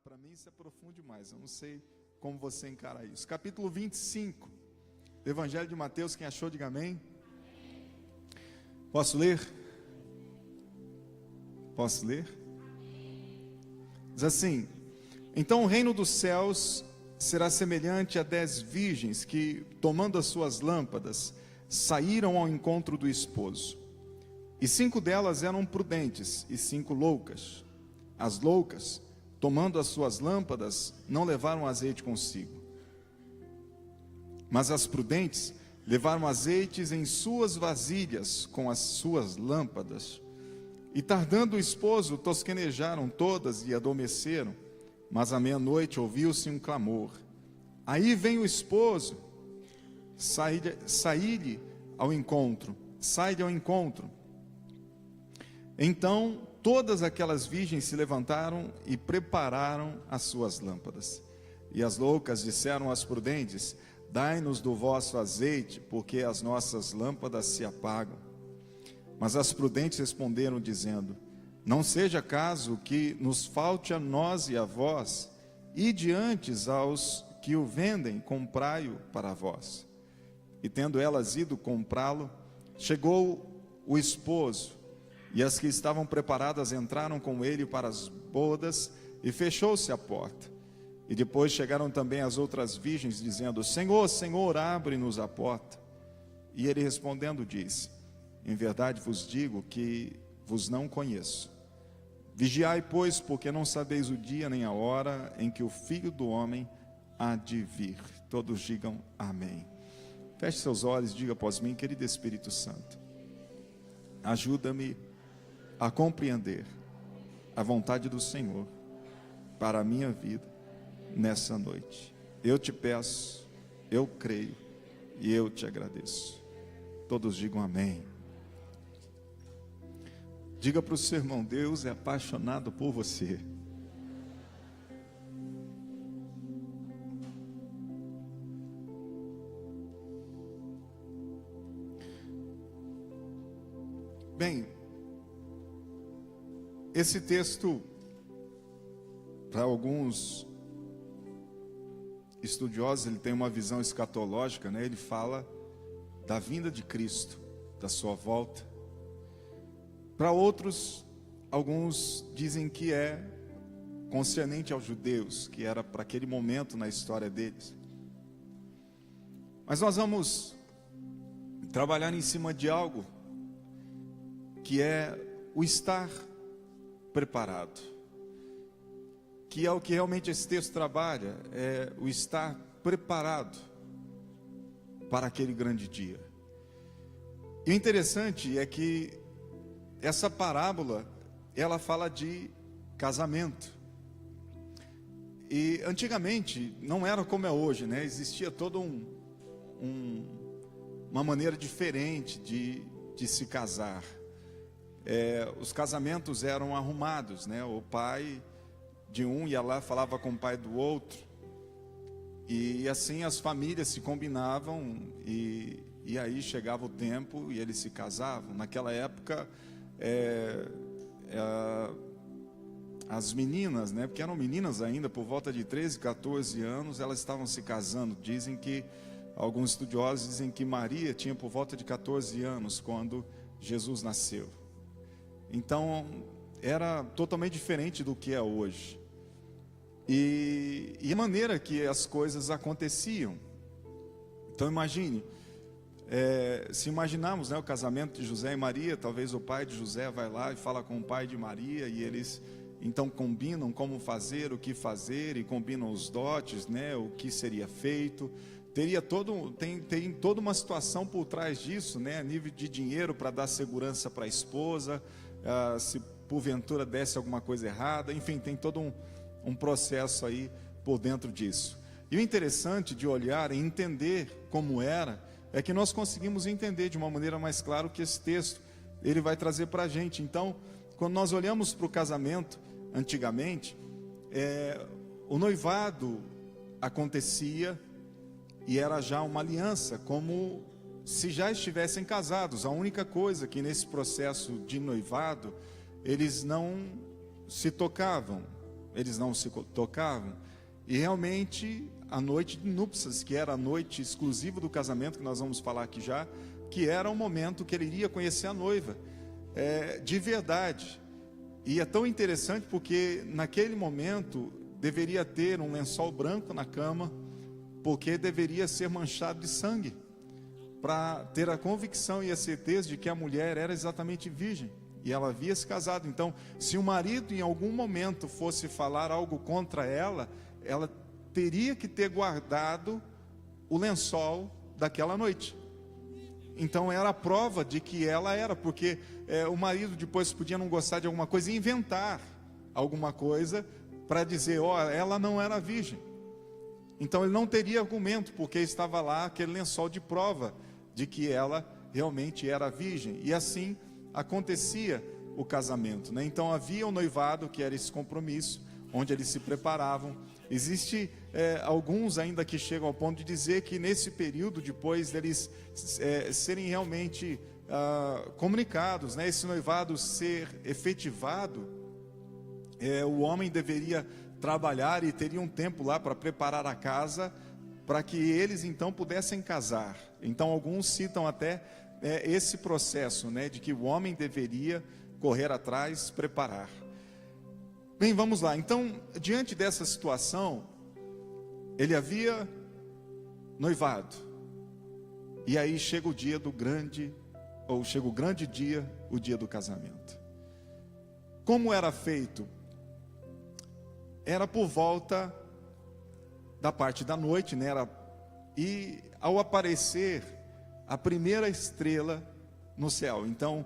para mim isso é profundo demais. Eu não sei como você encara isso. Capítulo 25 do Evangelho de Mateus. Quem achou, diga amém. Posso ler? Posso ler? Diz assim: então o reino dos céus será semelhante a 10 virgens que, tomando as suas lâmpadas, saíram ao encontro do esposo. E 5 delas eram prudentes e 5 loucas. As loucas, tomando as suas lâmpadas, não levaram azeite consigo. Mas as prudentes levaram azeites em suas vasilhas com as suas lâmpadas. E tardando o esposo, tosquenejaram todas e adormeceram. Mas à meia-noite ouviu-se um clamor: aí vem o esposo, sai-lhe ao encontro. Então todas aquelas virgens se levantaram e prepararam as suas lâmpadas. E as loucas disseram às prudentes: dai-nos do vosso azeite, porque as nossas lâmpadas se apagam. Mas as prudentes responderam, dizendo: não seja caso que nos falte a nós e a vós, ide antes aos que o vendem, comprai-o para vós. E tendo elas ido comprá-lo, chegou o esposo, e as que estavam preparadas entraram com ele para as bodas, e fechou-se a porta. E depois chegaram também as outras virgens, dizendo: Senhor, Senhor, abre-nos a porta. E ele respondendo disse: em verdade vos digo que vos não conheço. Vigiai, pois, porque não sabeis o dia nem a hora em que o Filho do Homem há de vir. Todos digam amém. Feche seus olhos e diga após mim: querido Espírito Santo, ajuda-me a compreender a vontade do Senhor para a minha vida nessa noite. Eu te peço, eu creio e eu te agradeço. Todos digam amém. Diga para o seu irmão: Deus é apaixonado por você. Bem, esse texto, para alguns estudiosos, ele tem uma visão escatológica, né? Ele fala da vinda de Cristo, da sua volta. Para outros, alguns dizem que é concernente aos judeus, que era para aquele momento na história deles. Mas nós vamos trabalhar em cima de algo que é o estar preparado, que é o que realmente esse texto trabalha, é o estar preparado para aquele grande dia. E o interessante é que essa parábola, ela fala de casamento. E antigamente não era como é hoje, né? Existia toda uma maneira diferente de se casar. Os casamentos eram arrumados, né? O pai de um ia lá, falava com o pai do outro, e assim as famílias se combinavam, e aí chegava o tempo e eles se casavam. Naquela época, as meninas, né? Porque eram meninas ainda, por volta de 13, 14 anos, elas estavam se casando. Dizem que, alguns estudiosos dizem que Maria tinha por volta de 14 anos quando Jesus nasceu. Então era totalmente diferente do que é hoje. E a maneira que as coisas aconteciam. Então imagine, se imaginarmos, né, o casamento de José e Maria, talvez o pai de José vai lá e fala com o pai de Maria, e eles então combinam como fazer, o que fazer, e combinam os dotes, né, o que seria feito. Tem toda uma situação por trás disso, né, a nível de dinheiro para dar segurança para a esposa, se porventura desse alguma coisa errada, enfim, tem todo um processo aí por dentro disso. E o interessante de olhar e entender como era, é que nós conseguimos entender de uma maneira mais clara o que esse texto ele vai trazer para a gente. Então, quando nós olhamos para o casamento, antigamente, o noivado acontecia e era já uma aliança, como se já estivessem casados. A única coisa que nesse processo de noivado, eles não se tocavam, eles não se tocavam. E realmente a noite de núpcias, que era a noite exclusiva do casamento, que nós vamos falar aqui já, que era o momento que ele iria conhecer a noiva, de verdade. E é tão interessante porque naquele momento deveria ter um lençol branco na cama, porque deveria ser manchado de sangue, para ter a convicção e a certeza de que a mulher era exatamente virgem, e ela havia se casado. Então, se o marido em algum momento fosse falar algo contra ela, ela teria que ter guardado o lençol daquela noite. Então era a prova de que ela era, porque o marido depois podia não gostar de alguma coisa e inventar alguma coisa para dizer, ela não era virgem. Então ele não teria argumento, porque estava lá aquele lençol de prova de que ela realmente era virgem. E assim acontecia o casamento, né? Então havia o noivado, que era esse compromisso, onde eles se preparavam. Existe alguns ainda que chegam ao ponto de dizer que nesse período, depois deles serem realmente comunicados, né, esse noivado ser efetivado, o homem deveria trabalhar e teria um tempo lá para preparar a casa, para que eles então pudessem casar. Então alguns citam até esse processo, né, de que o homem deveria correr atrás, preparar. Bem, vamos lá. Então, diante dessa situação, ele havia noivado. E aí chega o dia do grande, ou chega o grande dia, o dia do casamento. Como era feito? Era por volta da parte da noite, né? E ao aparecer a primeira estrela no céu. Então,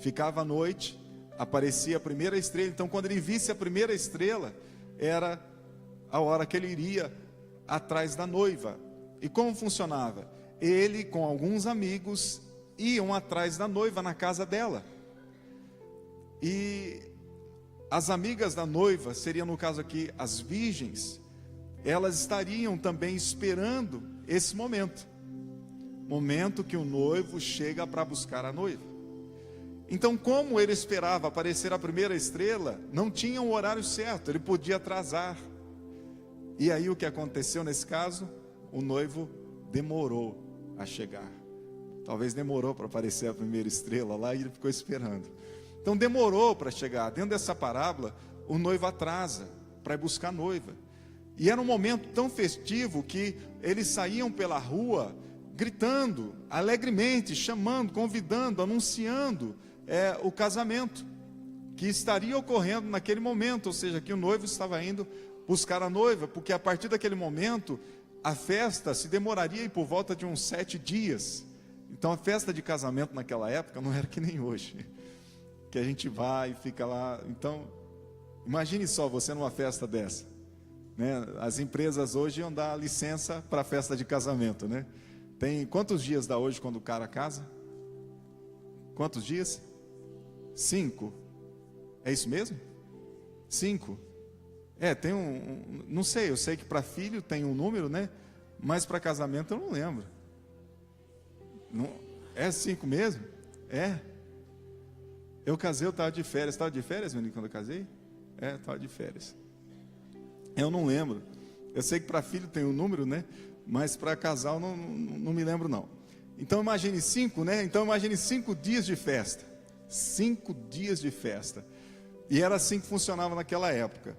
ficava a noite, aparecia a primeira estrela. Então quando ele visse a primeira estrela, era a hora que ele iria atrás da noiva. E como funcionava? Ele com alguns amigos iam atrás da noiva na casa dela. E as amigas da noiva, seriam no caso aqui as virgens, elas estariam também esperando esse momento que o noivo chega para buscar a noiva. Então, como ele esperava aparecer a primeira estrela, não tinha um horário certo, ele podia atrasar. E aí o que aconteceu nesse caso? O noivo demorou a chegar. Talvez demorou para aparecer a primeira estrela lá e ele ficou esperando. Então demorou para chegar. Dentro dessa parábola, o noivo atrasa para ir buscar a noiva. E era um momento tão festivo que eles saíam pela rua gritando alegremente, chamando, convidando, anunciando o casamento que estaria ocorrendo naquele momento. Ou seja, que o noivo estava indo buscar a noiva, porque a partir daquele momento a festa se demoraria por volta de uns 7 dias. Então a festa de casamento naquela época não era que nem hoje, que a gente vai e fica lá. Então imagine só você numa festa dessa, né? As empresas hoje iam dar licença para a festa de casamento, né? Tem quantos dias dá hoje quando o cara casa? Quantos dias? 5. É isso mesmo? 5. Tem não sei, eu sei que para filho tem um número, né? Mas para casamento eu não lembro. Não, é 5 mesmo? Eu casei, eu estava de férias. Estava de férias, menino, quando eu casei? Estava de férias. Eu não lembro. Eu sei que para filho tem um número, né? Mas para casal não me lembro não. Então imagine 5, né? Então imagine 5 dias de festa. 5 dias de festa. E era assim que funcionava naquela época.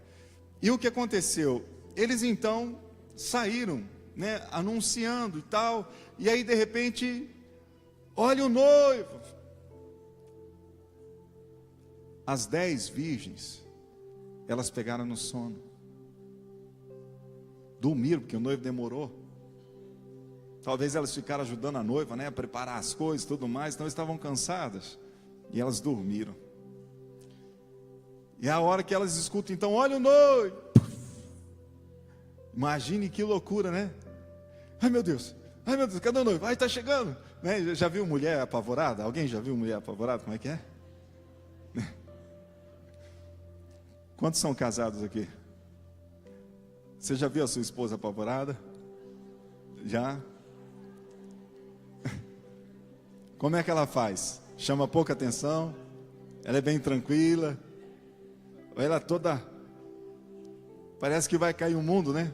E o que aconteceu? Eles então saíram, né, anunciando e tal. E aí de repente, olha o noivo. As 10 virgens, elas pegaram no sono. Dormiram, porque o noivo demorou. Talvez elas ficaram ajudando a noiva, né, a preparar as coisas e tudo mais. Então estavam cansadas. E elas dormiram. E é a hora que elas escutam, então, olha o noivo. Imagine que loucura, né? Ai meu Deus, cadê o noivo? Ai, está chegando, né? Já viu mulher apavorada? Alguém já viu mulher apavorada? Como é que é? Quantos são casados aqui? Você já viu a sua esposa apavorada? Já? Como é que ela faz? Chama pouca atenção? Ela é bem tranquila? Ou ela toda Parece que vai cair o mundo, né?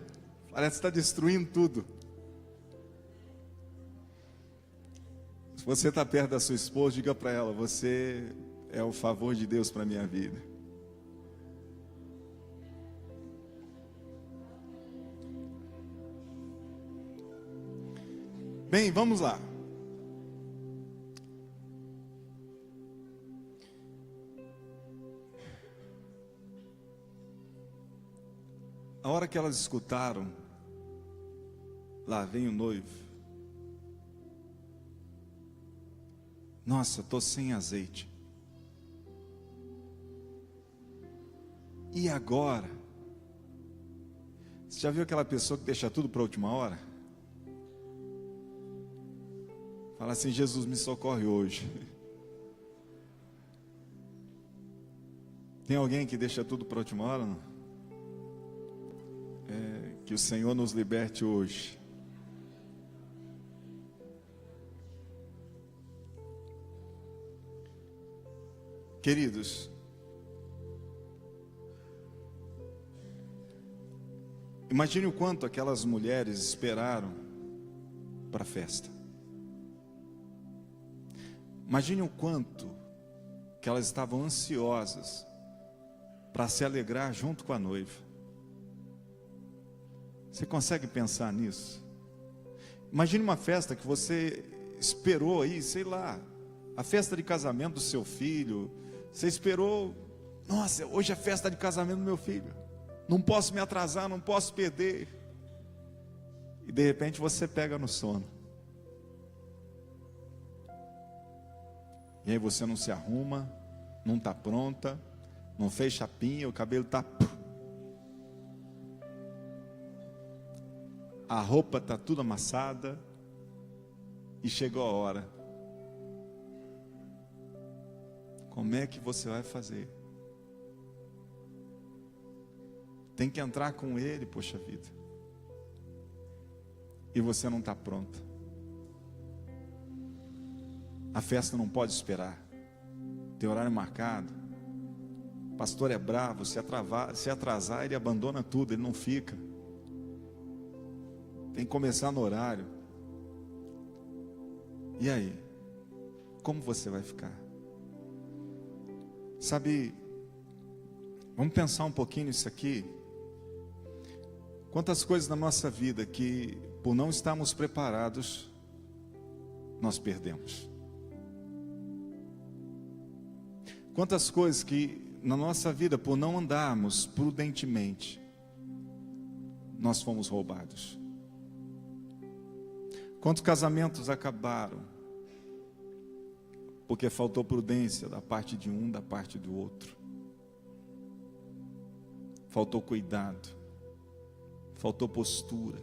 Parece que está destruindo tudo. Se você está perto da sua esposa, diga para ela: você é o favor de Deus para a minha vida. Bem, vamos lá. A hora que elas escutaram, lá vem o noivo. Nossa, estou sem azeite. E agora? Você já viu aquela pessoa que deixa tudo para a última hora? Fala assim: Jesus, me socorre hoje. Tem alguém que deixa tudo para a última hora? Não? Que o Senhor nos liberte hoje. Queridos, imagine o quanto aquelas mulheres esperaram para a festa. Imagine o quanto que elas estavam ansiosas para se alegrar junto com a noiva. Você consegue pensar nisso? Imagine uma festa que você esperou aí, sei lá, a festa de casamento do seu filho. Você esperou: nossa, hoje é festa de casamento do meu filho, não posso me atrasar, não posso perder. E de repente você pega no sono. E aí você não se arruma, não está pronta, não fez chapinha, o cabelo está... A roupa está tudo amassada. E chegou a hora. Como é que você vai fazer? Tem que entrar com ele, poxa vida. E você não está pronta. A festa não pode esperar. Tem horário marcado. O pastor é bravo, se atrasar, ele abandona tudo, ele não fica. Tem que começar no horário. E aí? Como você vai ficar? Sabe, vamos pensar um pouquinho nisso aqui. Quantas coisas na nossa vida que, por não estarmos preparados, nós perdemos. Quantas coisas que na nossa vida, por não andarmos prudentemente, nós fomos roubados. Quantos casamentos acabaram porque faltou prudência da parte de um, da parte do outro. Faltou cuidado, faltou postura,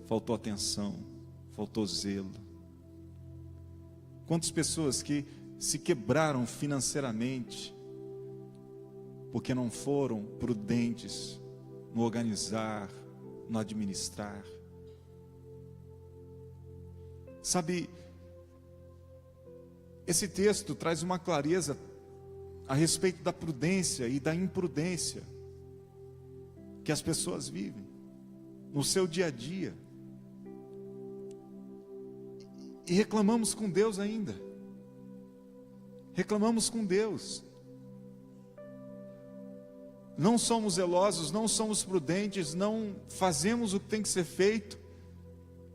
faltou atenção, faltou zelo. Quantas pessoas que se quebraram financeiramente porque não foram prudentes no organizar, no administrar. Sabe, esse texto traz uma clareza a respeito da prudência e da imprudência que as pessoas vivem no seu dia a dia. E reclamamos com Deus ainda. Reclamamos com Deus. Não somos zelosos, não somos prudentes, não fazemos o que tem que ser feito.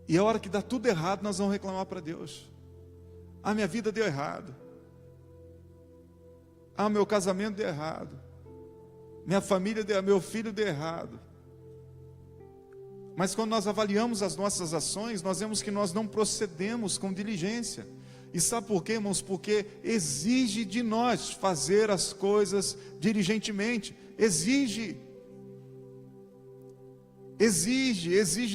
E a hora que dá tudo errado, nós vamos reclamar para Deus. Ah, minha vida deu errado. Ah, meu casamento deu errado. Minha família deu, meu filho deu errado. Mas quando nós avaliamos as nossas ações, nós vemos que nós não procedemos com diligência. E sabe por quê, irmãos? Porque exige de nós fazer as coisas diligentemente. Exige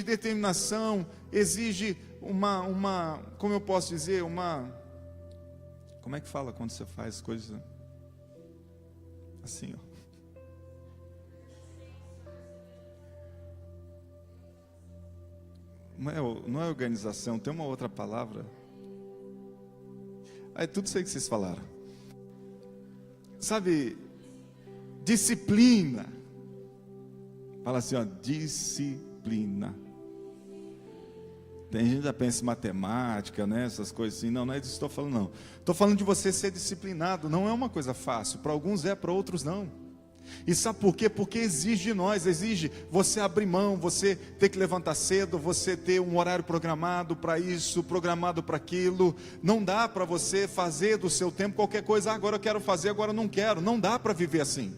determinação, exige uma, como eu posso dizer, como é que fala quando você faz coisas assim, ó? Não é organização, tem uma outra palavra. É tudo isso aí que vocês falaram. Sabe, disciplina. Fala assim, ó, disciplina. Tem gente que já pensa em matemática, né, essas coisas assim. Não, não é disso que estou falando, não. Estou falando de você ser disciplinado. Não é uma coisa fácil. Para alguns é, para outros não. E sabe por quê? Porque exige de nós, exige você abrir mão, você ter que levantar cedo, você ter um horário programado para isso, programado para aquilo. Não dá para você fazer do seu tempo qualquer coisa. Agora eu quero fazer, agora eu não quero. Não dá para viver assim.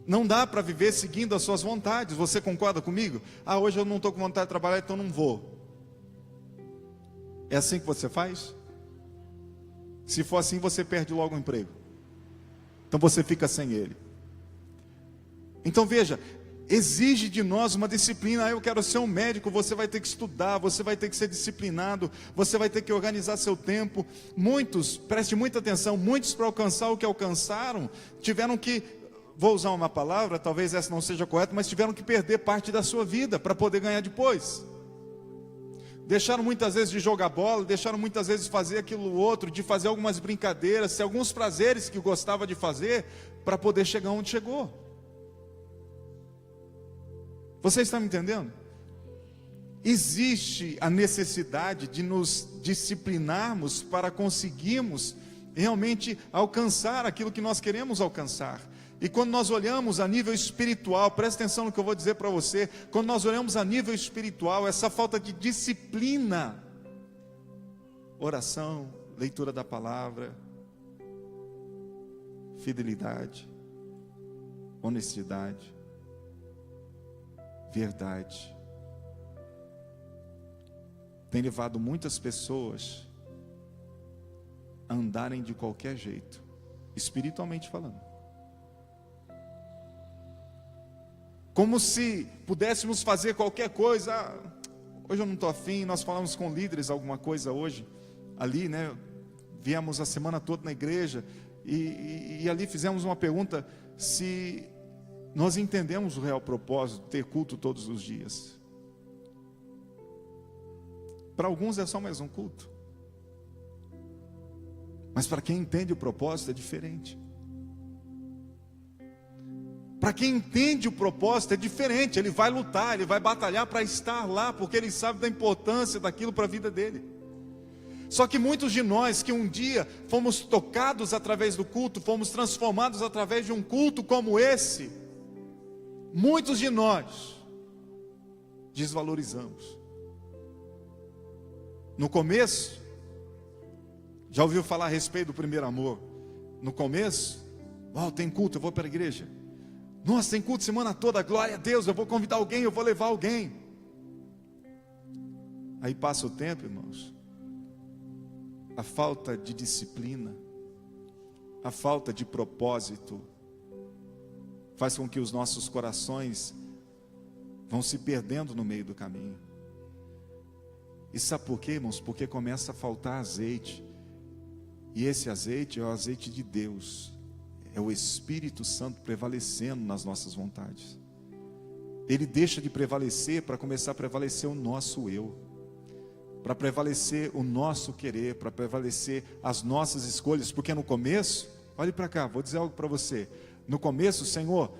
Não dá para viver seguindo as suas vontades. Você concorda comigo? Ah, hoje eu não estou com vontade de trabalhar, então não vou. É assim que você faz? Se for assim, você perde logo o emprego. Então você fica sem ele. Então veja, exige de nós uma disciplina. Ah, eu quero ser um médico. Você vai ter que estudar, você vai ter que ser disciplinado, você vai ter que organizar seu tempo. Muitos, preste muita atenção, muitos para alcançar o que alcançaram, tiveram que, vou usar uma palavra, talvez essa não seja correta, mas tiveram que perder parte da sua vida para poder ganhar depois. Deixaram muitas vezes de jogar bola, deixaram muitas vezes de fazer aquilo outro, de fazer algumas brincadeiras, alguns prazeres que gostava de fazer, para poder chegar onde chegou. Você está me entendendo? Existe a necessidade de nos disciplinarmos para conseguirmos realmente alcançar aquilo que nós queremos alcançar. E quando nós olhamos a nível espiritual, presta atenção no que eu vou dizer para você, quando nós olhamos a nível espiritual, essa falta de disciplina, oração, leitura da palavra, fidelidade, honestidade, verdade, tem levado muitas pessoas a andarem de qualquer jeito, espiritualmente falando. Como se pudéssemos fazer qualquer coisa. Ah, hoje eu não estou afim. Nós falamos com líderes alguma coisa hoje, ali, né? Viemos a semana toda na igreja e ali fizemos uma pergunta: se nós entendemos o real propósito de ter culto todos os dias. Para alguns é só mais um culto, mas para quem entende o propósito é diferente. Para quem entende o propósito é diferente. Ele vai lutar, ele vai batalhar para estar lá, porque ele sabe da importância daquilo para a vida dele. Só que muitos de nós que um dia fomos tocados através do culto, fomos transformados através de um culto como esse, muitos de nós desvalorizamos. No começo, já ouviu falar a respeito do primeiro amor? No começo, tem culto, eu vou para a igreja. Nossa, tem culto semana toda, glória a Deus, eu vou convidar alguém, eu vou levar alguém. Aí passa o tempo, irmãos, a falta de disciplina, a falta de propósito, faz com que os nossos corações vão se perdendo no meio do caminho. E sabe por quê, irmãos? Porque começa a faltar azeite. E esse azeite é o azeite de Deus. É o Espírito Santo prevalecendo nas nossas vontades. Ele deixa de prevalecer para começar a prevalecer o nosso eu, para prevalecer o nosso querer, para prevalecer as nossas escolhas. Porque no começo, olhe para cá, vou dizer algo para você. No começo, Senhor,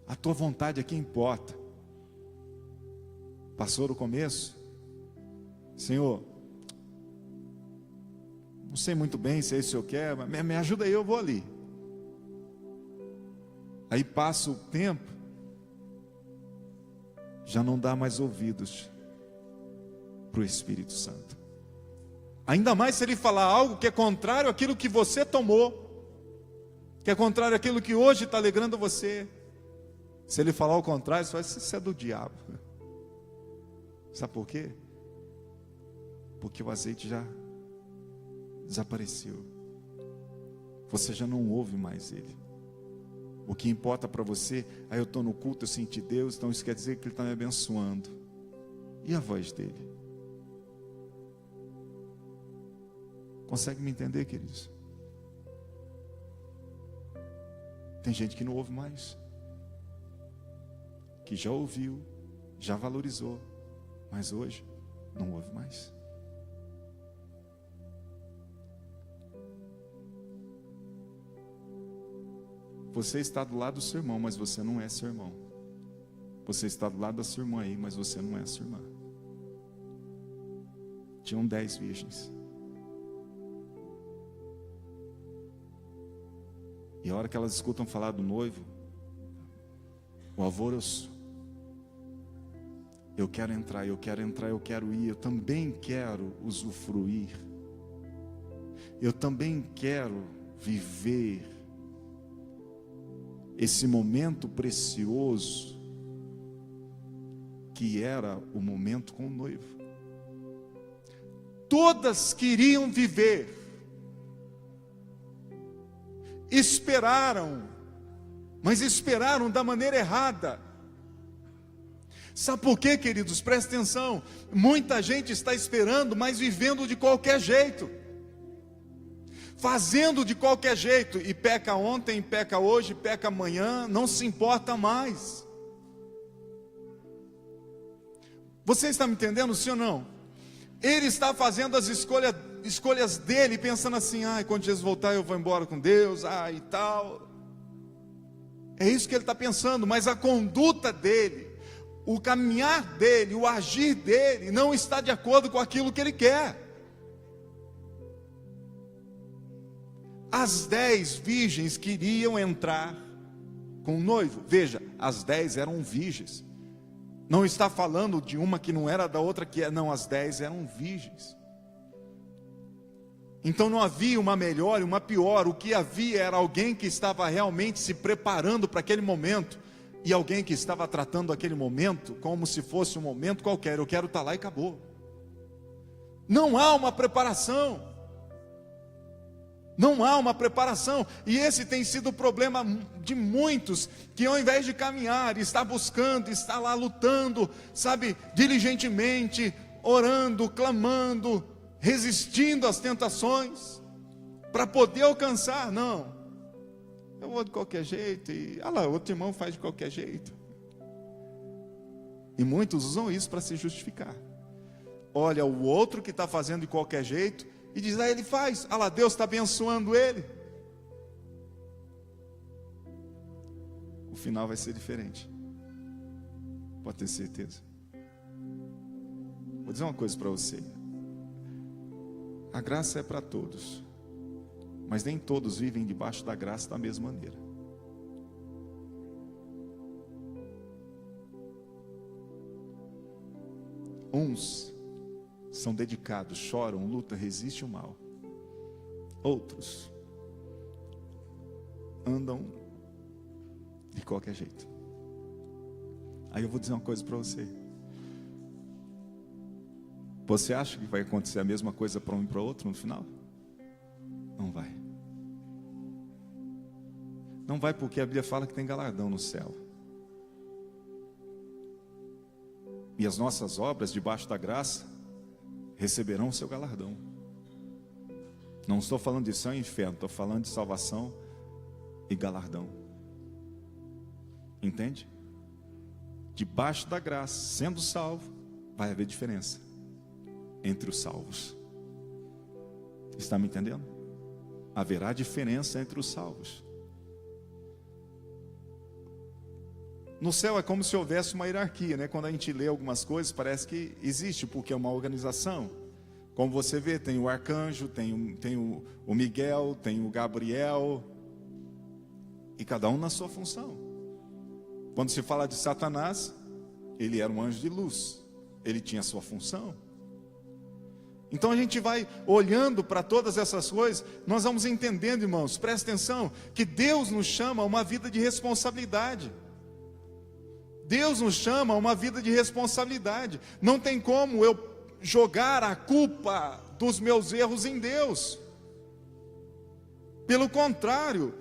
a tua vontade aqui importa. Passou do começo, Senhor, não sei muito bem se é isso que eu quero, mas me ajuda aí, eu vou ali. Aí passa o tempo, já não dá mais ouvidos para o Espírito Santo. Ainda mais se ele falar algo que é contrário àquilo que você tomou, que é contrário àquilo que hoje está alegrando você. Se ele falar o contrário, você vai dizer: isso é do diabo. Sabe por quê? Porque o azeite já desapareceu. Você já não ouve mais ele. O que importa para você: eu estou no culto, eu senti Deus, então isso quer dizer que Ele está me abençoando. E a voz dele? Consegue me entender, queridos? Tem gente que não ouve mais, que já ouviu, já valorizou, mas hoje não ouve mais. Você está do lado do seu irmão, mas você não é seu irmão. Você está do lado da sua irmã aí, mas você não é a sua irmã. Tinham 10 virgens. E a hora que elas escutam falar do noivo, o alvoroço. Eu quero entrar, eu quero entrar, eu quero ir, eu também quero usufruir. Eu também quero viver esse momento precioso que era o momento com o noivo. Todas queriam viver, esperaram, mas esperaram da maneira errada. Sabe por quê, queridos? Presta atenção. Muita gente está esperando, mas vivendo de qualquer jeito, fazendo de qualquer jeito, e peca ontem, peca hoje, peca amanhã, não se importa mais. Você está me entendendo, sim ou não? Ele está fazendo as escolhas dele, pensando assim: quando Jesus voltar eu vou embora com Deus, e tal. É isso que ele está pensando, mas a conduta dele, o caminhar dele, o agir dele, não está de acordo com aquilo que ele quer. As 10 virgens queriam entrar com o noivo. Veja, as 10 eram virgens. Não está falando de uma que não era da outra que é. Não, as 10 eram virgens. Então não havia uma melhor e uma pior. O que havia era alguém que estava realmente se preparando para aquele momento, e alguém que estava tratando aquele momento como se fosse um momento qualquer. Eu quero estar lá e acabou. Não há uma preparação. Não há uma preparação. E esse tem sido o problema de muitos, que ao invés de caminhar, está buscando, está lá lutando, sabe, diligentemente, orando, clamando, resistindo às tentações, para poder alcançar. Não, eu vou de qualquer jeito, e lá, outro irmão faz de qualquer jeito. E muitos usam isso para se justificar. Olha o outro que está fazendo de qualquer jeito, e diz: ele faz, lá, Deus está abençoando ele. O final vai ser diferente, pode ter certeza. Vou dizer uma coisa para você: a graça é para todos, mas nem todos vivem debaixo da graça da mesma maneira. Uns são dedicados, choram, lutam, resistem ao mal. Outros andam de qualquer jeito. Aí eu vou dizer uma coisa para você. Você acha que vai acontecer a mesma coisa para um e para outro no final? Não vai. Não vai, porque a Bíblia fala que tem galardão no céu. E as nossas obras debaixo da graça receberão o seu galardão. Não estou falando de céu e inferno, estou falando de salvação e galardão. Entende? Debaixo da graça, sendo salvo, vai haver diferença entre os salvos. Está me entendendo? Haverá diferença entre os salvos. No céu é como se houvesse uma hierarquia, né? Quando a gente lê algumas coisas, parece que existe, porque é uma organização. Como você vê, tem o arcanjo, tem o Miguel, tem o Gabriel, e cada um na sua função. Quando se fala de Satanás, ele era um anjo de luz, ele tinha a sua função. Então a gente vai olhando para todas essas coisas, nós vamos entendendo, irmãos, presta atenção, que Deus nos chama a uma vida de responsabilidade. Deus nos chama a uma vida de responsabilidade. Não tem como eu jogar a culpa dos meus erros em Deus. Pelo contrário,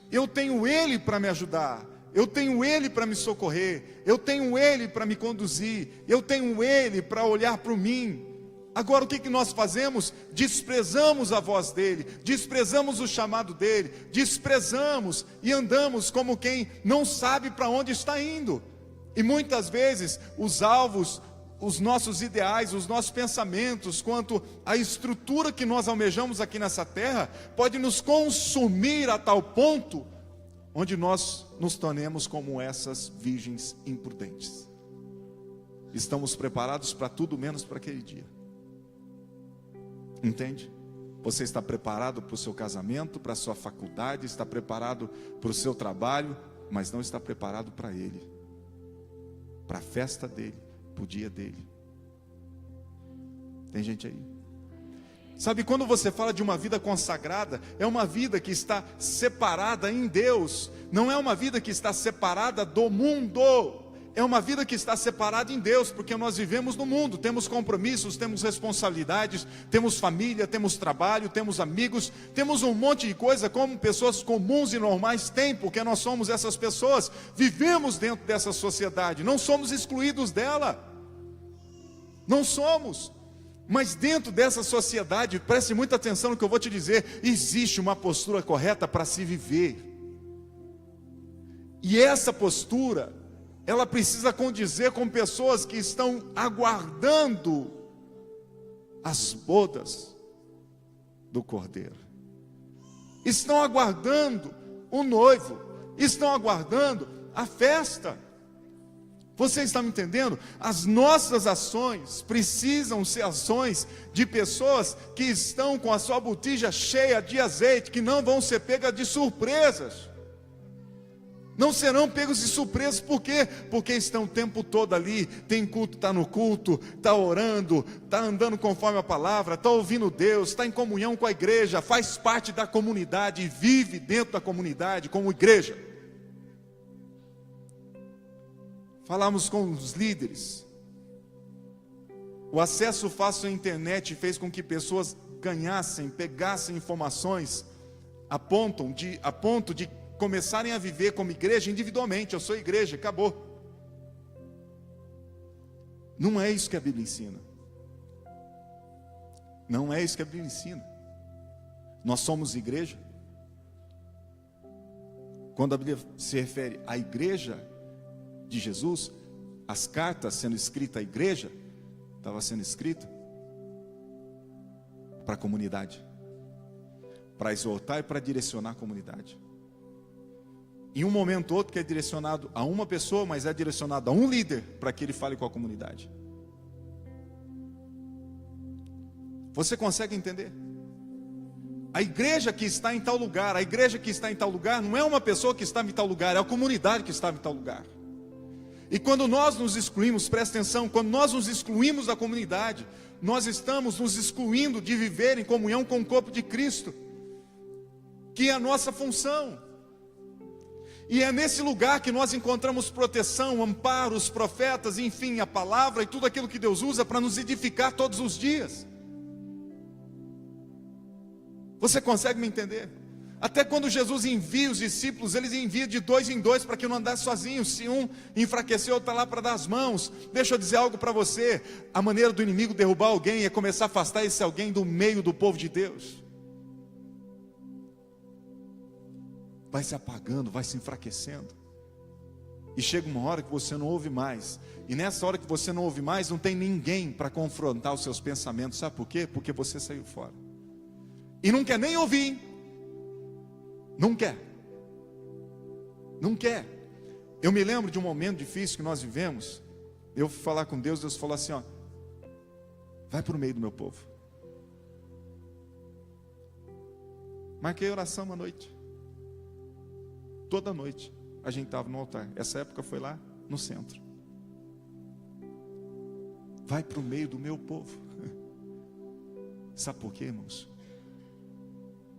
eu tenho Ele para me ajudar, eu tenho Ele para me socorrer, eu tenho Ele para me conduzir, eu tenho Ele para olhar para mim. Agora o que nós fazemos? Desprezamos a voz dEle, desprezamos o chamado dEle, desprezamos e andamos como quem não sabe para onde está indo. E muitas vezes os alvos, os nossos ideais, os nossos pensamentos quanto à estrutura que nós almejamos aqui nessa terra, pode nos consumir a tal ponto, onde nós nos tornemos como essas virgens imprudentes. Estamos preparados para tudo menos para aquele dia. Entende? Você está preparado para o seu casamento, para a sua faculdade, está preparado para o seu trabalho, mas não está preparado para ele, para a festa dele, para o dia dele. Tem gente aí? Sabe, quando você fala de uma vida consagrada, é uma vida que está separada em Deus, não é uma vida que está separada do mundo, é uma vida que está separada em Deus, porque nós vivemos no mundo, temos compromissos, temos responsabilidades, temos família, temos trabalho, temos amigos, temos um monte de coisa como pessoas comuns e normais têm, porque nós somos essas pessoas, vivemos dentro dessa sociedade, não somos excluídos dela, não somos. Mas dentro dessa sociedade, preste muita atenção no que eu vou te dizer, existe uma postura correta para se viver. E essa postura, ela precisa condizer com pessoas que estão aguardando as bodas do Cordeiro. Estão aguardando o noivo, estão aguardando a festa. Você está me entendendo? As nossas ações precisam ser ações de pessoas que estão com a sua botija cheia de azeite, que não vão ser pegas de surpresas. Não serão pegos de surpresas, por quê? Porque estão o tempo todo ali, tem culto, está no culto, está orando, está andando conforme a palavra, está ouvindo Deus, está em comunhão com a igreja, faz parte da comunidade e vive dentro da comunidade como igreja. Falamos com os líderes. O acesso fácil à internet fez com que pessoas pegassem informações a ponto de começarem a viver como igreja individualmente. Eu sou igreja, acabou. Não é isso que a Bíblia ensina. Não é isso que a Bíblia ensina. Nós somos igreja. Quando a Bíblia se refere à igreja de Jesus, as cartas sendo escritas à igreja, estava sendo escrita para a comunidade, para exortar e para direcionar a comunidade. Em um momento ou outro que é direcionado a uma pessoa, mas é direcionado a um líder, para que ele fale com a comunidade. Você consegue entender? A igreja que está em tal lugar, a igreja que está em tal lugar, não é uma pessoa que está em tal lugar, é a comunidade que está em tal lugar. E quando nós nos excluímos, presta atenção, quando nós nos excluímos da comunidade, nós estamos nos excluindo de viver em comunhão com o corpo de Cristo, que é a nossa função. E é nesse lugar que nós encontramos proteção, amparo, os profetas, enfim, a palavra e tudo aquilo que Deus usa para nos edificar todos os dias. Você consegue me entender? Até quando Jesus envia os discípulos, eles enviam de 2 em 2 para que não andasse sozinhos. Se um enfraqueceu, outro está lá para dar as mãos. Deixa eu dizer algo para você. A maneira do inimigo derrubar alguém é começar a afastar esse alguém do meio do povo de Deus. Vai se apagando, vai se enfraquecendo. E chega uma hora que você não ouve mais. E nessa hora que você não ouve mais, não tem ninguém para confrontar os seus pensamentos. Sabe por quê? Porque você saiu fora. E não quer nem ouvir. Não quer. Não quer. Eu me lembro de um momento difícil que nós vivemos. Eu fui falar com Deus, Deus falou assim, ó, vai para o meio do meu povo. Marquei oração uma noite. Toda noite a gente estava no altar. Essa época foi lá no centro. Vai para o meio do meu povo. Sabe por quê, irmãos?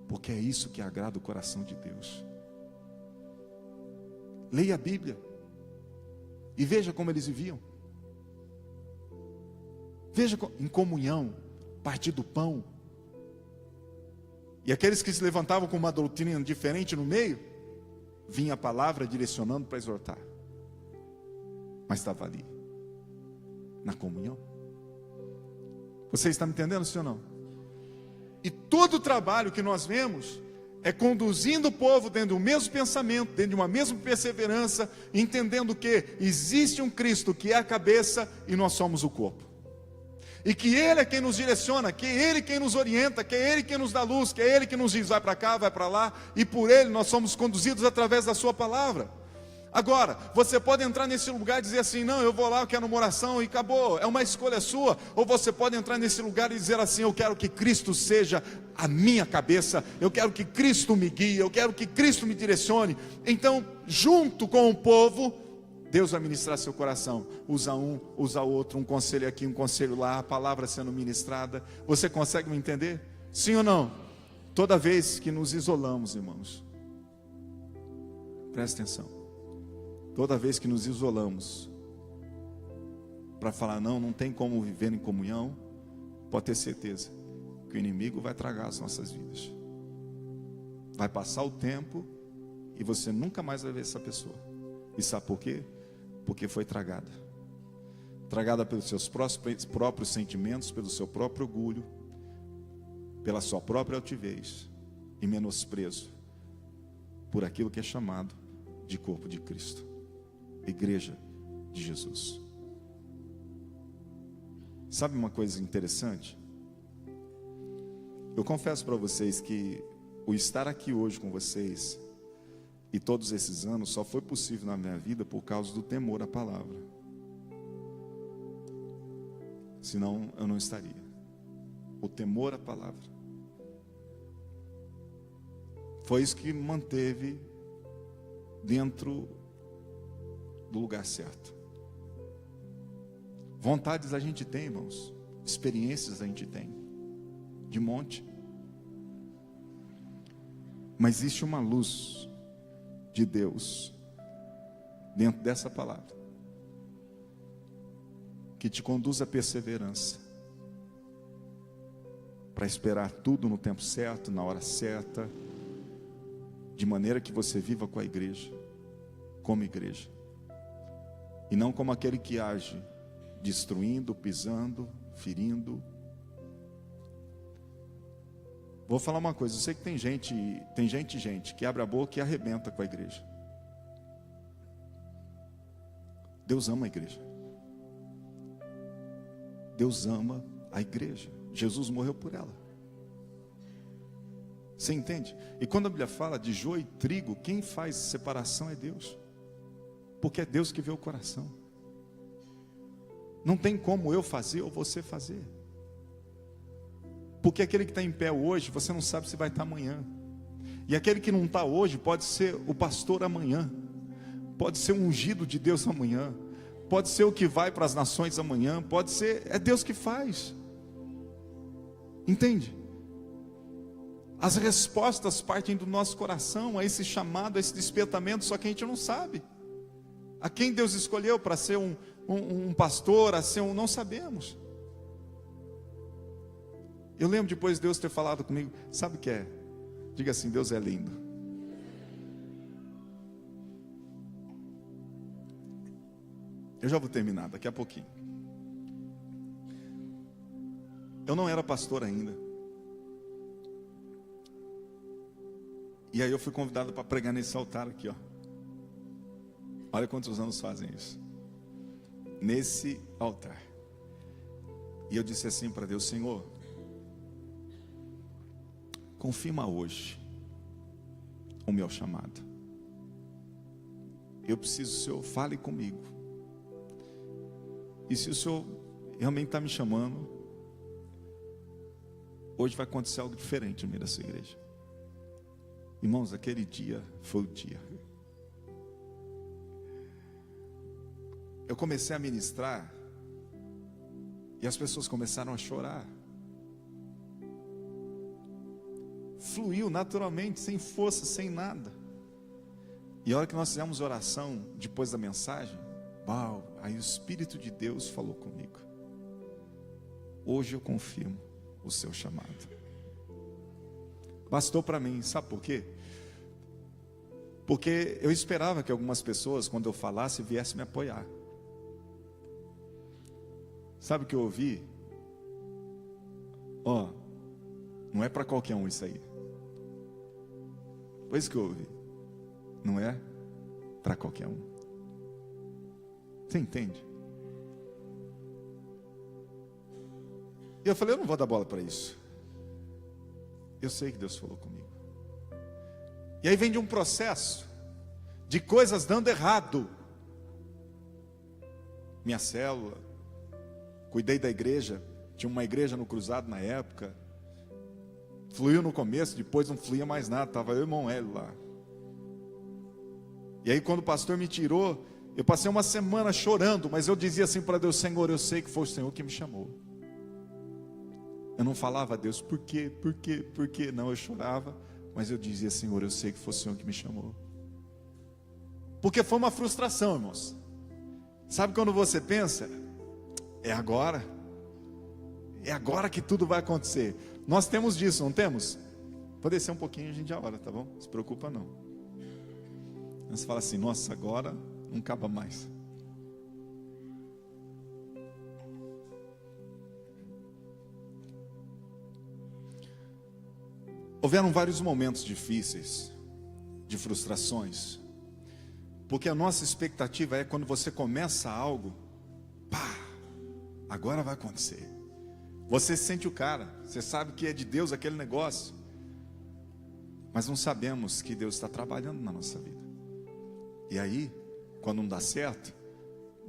Porque é isso que agrada o coração de Deus. Leia a Bíblia e veja como eles viviam. Veja em comunhão, partir do pão. E aqueles que se levantavam com uma doutrina diferente no meio, vinha a palavra direcionando para exortar. Mas estava ali, na comunhão. Você está me entendendo, sim ou não? E todo o trabalho que nós vemos é conduzindo o povo dentro do mesmo pensamento, dentro de uma mesma perseverança, entendendo que existe um Cristo que é a cabeça e nós somos o corpo. e que Ele é quem nos direciona, que é Ele quem nos orienta, que é Ele quem nos dá luz, que é Ele que nos diz vai para cá, vai para lá, e por Ele nós somos conduzidos através da sua palavra. Agora, você pode entrar nesse lugar e dizer assim, não, eu vou lá, eu quero uma oração e acabou, é uma escolha sua. Ou você pode entrar nesse lugar e dizer assim, eu quero que Cristo seja a minha cabeça, eu quero que Cristo me guie, eu quero que Cristo me direcione. Então, junto com o povo, Deus vai ministrar seu coração. Usa um, usa outro, um conselho aqui, um conselho lá, a palavra sendo ministrada. Você consegue me entender? Sim ou não? Toda vez que nos isolamos, irmãos, presta atenção. Toda vez que nos isolamos para falar não tem como viver em comunhão, pode ter certeza que o inimigo vai tragar as nossas vidas. Vai passar o tempo e você nunca mais vai ver essa pessoa. E sabe por quê? Porque foi tragada. Tragada pelos seus próprios sentimentos, pelo seu próprio orgulho, pela sua própria altivez e menosprezo por aquilo que é chamado de corpo de Cristo. Igreja de Jesus. Sabe uma coisa interessante? Eu confesso para vocês que o estar aqui hoje com vocês e todos esses anos só foi possível na minha vida por causa do temor à palavra. Senão eu não estaria. O temor à palavra. Foi isso que me manteve dentro do lugar certo. Vontades a gente tem, irmãos. Experiências a gente tem. De monte. Mas existe uma luz de Deus dentro dessa palavra que te conduz à perseverança, para esperar tudo no tempo certo, na hora certa, de maneira que você viva com a igreja, como igreja, e não como aquele que age destruindo, pisando, ferindo. Vou falar uma coisa, eu sei que tem gente que abre a boca e arrebenta com a igreja. Deus ama a igreja. Deus ama a igreja. Jesus morreu por ela. Você entende? E quando a Bíblia fala de joio e trigo, quem faz separação é Deus. Porque é Deus que vê o coração. Não tem como eu fazer ou você fazer. Porque aquele que está em pé hoje, você não sabe se vai estar amanhã. E aquele que não está hoje, pode ser o pastor amanhã. Pode ser o ungido de Deus amanhã. Pode ser o que vai para as nações amanhã. Pode ser, é Deus que faz. Entende? As respostas partem do nosso coração, a esse chamado, a esse despertamento, só que a gente não sabe. A quem Deus escolheu para ser um pastor, a ser não sabemos. Eu lembro depois de Deus ter falado comigo, sabe o que é? Diga assim, Deus é lindo. Eu já vou terminar, daqui a pouquinho. Eu não era pastor ainda. E aí eu fui convidado para pregar nesse altar aqui, ó. Olha quantos anos fazem isso. Nesse altar. E eu disse assim para Deus, Senhor, confirma hoje o meu chamado. Eu preciso que o Senhor fale comigo. E se o Senhor realmente está me chamando, hoje vai acontecer algo diferente no meio dessa igreja. Irmãos, aquele dia foi o dia. Eu comecei a ministrar e as pessoas começaram a chorar. Fluiu naturalmente, sem força, sem nada. E a hora que nós fizemos oração depois da mensagem, uau, aí o Espírito de Deus falou comigo. Hoje eu confirmo o seu chamado. Bastou para mim, sabe por quê? Porque eu esperava que algumas pessoas, quando eu falasse, viessem me apoiar. Sabe o que eu ouvi? Ó, não é para qualquer um isso aí. Foi isso que eu ouvi. Não é para qualquer um. Você entende? E eu falei, eu não vou dar bola para isso. Eu sei que Deus falou comigo. E aí vem de um processo de coisas dando errado. Minha célula, cuidei da igreja, tinha uma igreja no Cruzado na época. Fluiu no começo, depois não fluía mais nada, estava eu e o irmão Hélio lá. E aí quando o pastor me tirou, eu passei uma semana chorando, mas eu dizia assim para Deus, Senhor, eu sei que foi o Senhor que me chamou. Eu não falava a Deus, por quê? Não, eu chorava, mas eu dizia, Senhor, eu sei que foi o Senhor que me chamou. Porque foi uma frustração, irmãos. Sabe quando você pensa, é agora que tudo vai acontecer. Nós temos disso, não temos? Pode descer um pouquinho, a gente já ora, tá bom? Não se preocupa não. Você fala assim, nossa, agora não acaba mais. Houveram vários momentos difíceis, de frustrações, porque a nossa expectativa é quando você começa algo, pá, agora vai acontecer. Você sente o cara, você sabe que é de Deus aquele negócio, mas não sabemos que Deus está trabalhando na nossa vida. E aí, quando não dá certo,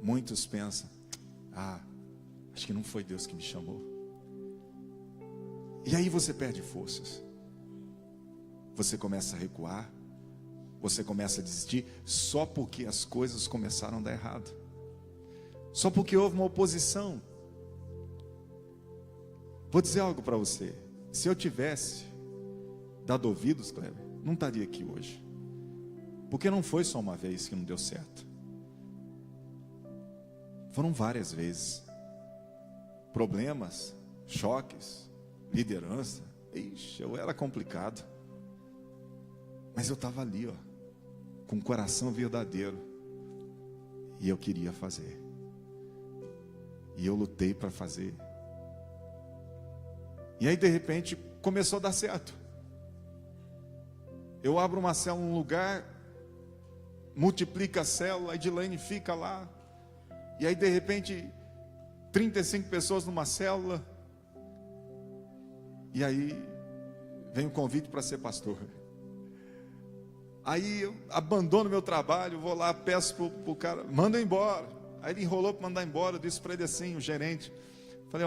muitos pensam, acho que não foi Deus que me chamou. E aí você perde forças. Você começa a recuar, você começa a desistir, só porque as coisas começaram a dar errado. Só porque houve uma oposição. Vou dizer algo para você. Se eu tivesse dado ouvidos, Kleber, não estaria aqui hoje. Porque não foi só uma vez que não deu certo. Foram várias vezes. Problemas, choques, liderança. Ixi, eu era complicado. Mas eu estava ali, com o coração verdadeiro. E eu queria fazer. E eu lutei para fazer. E aí de repente começou a dar certo. Eu abro uma célula num lugar, multiplica a célula, a Edilene fica lá. E aí de repente 35 pessoas numa célula. E aí vem o convite para ser pastor. Aí eu abandono meu trabalho, vou lá, peço pro cara, manda embora. Aí ele enrolou para mandar embora, eu disse para ele assim, o gerente. Falei,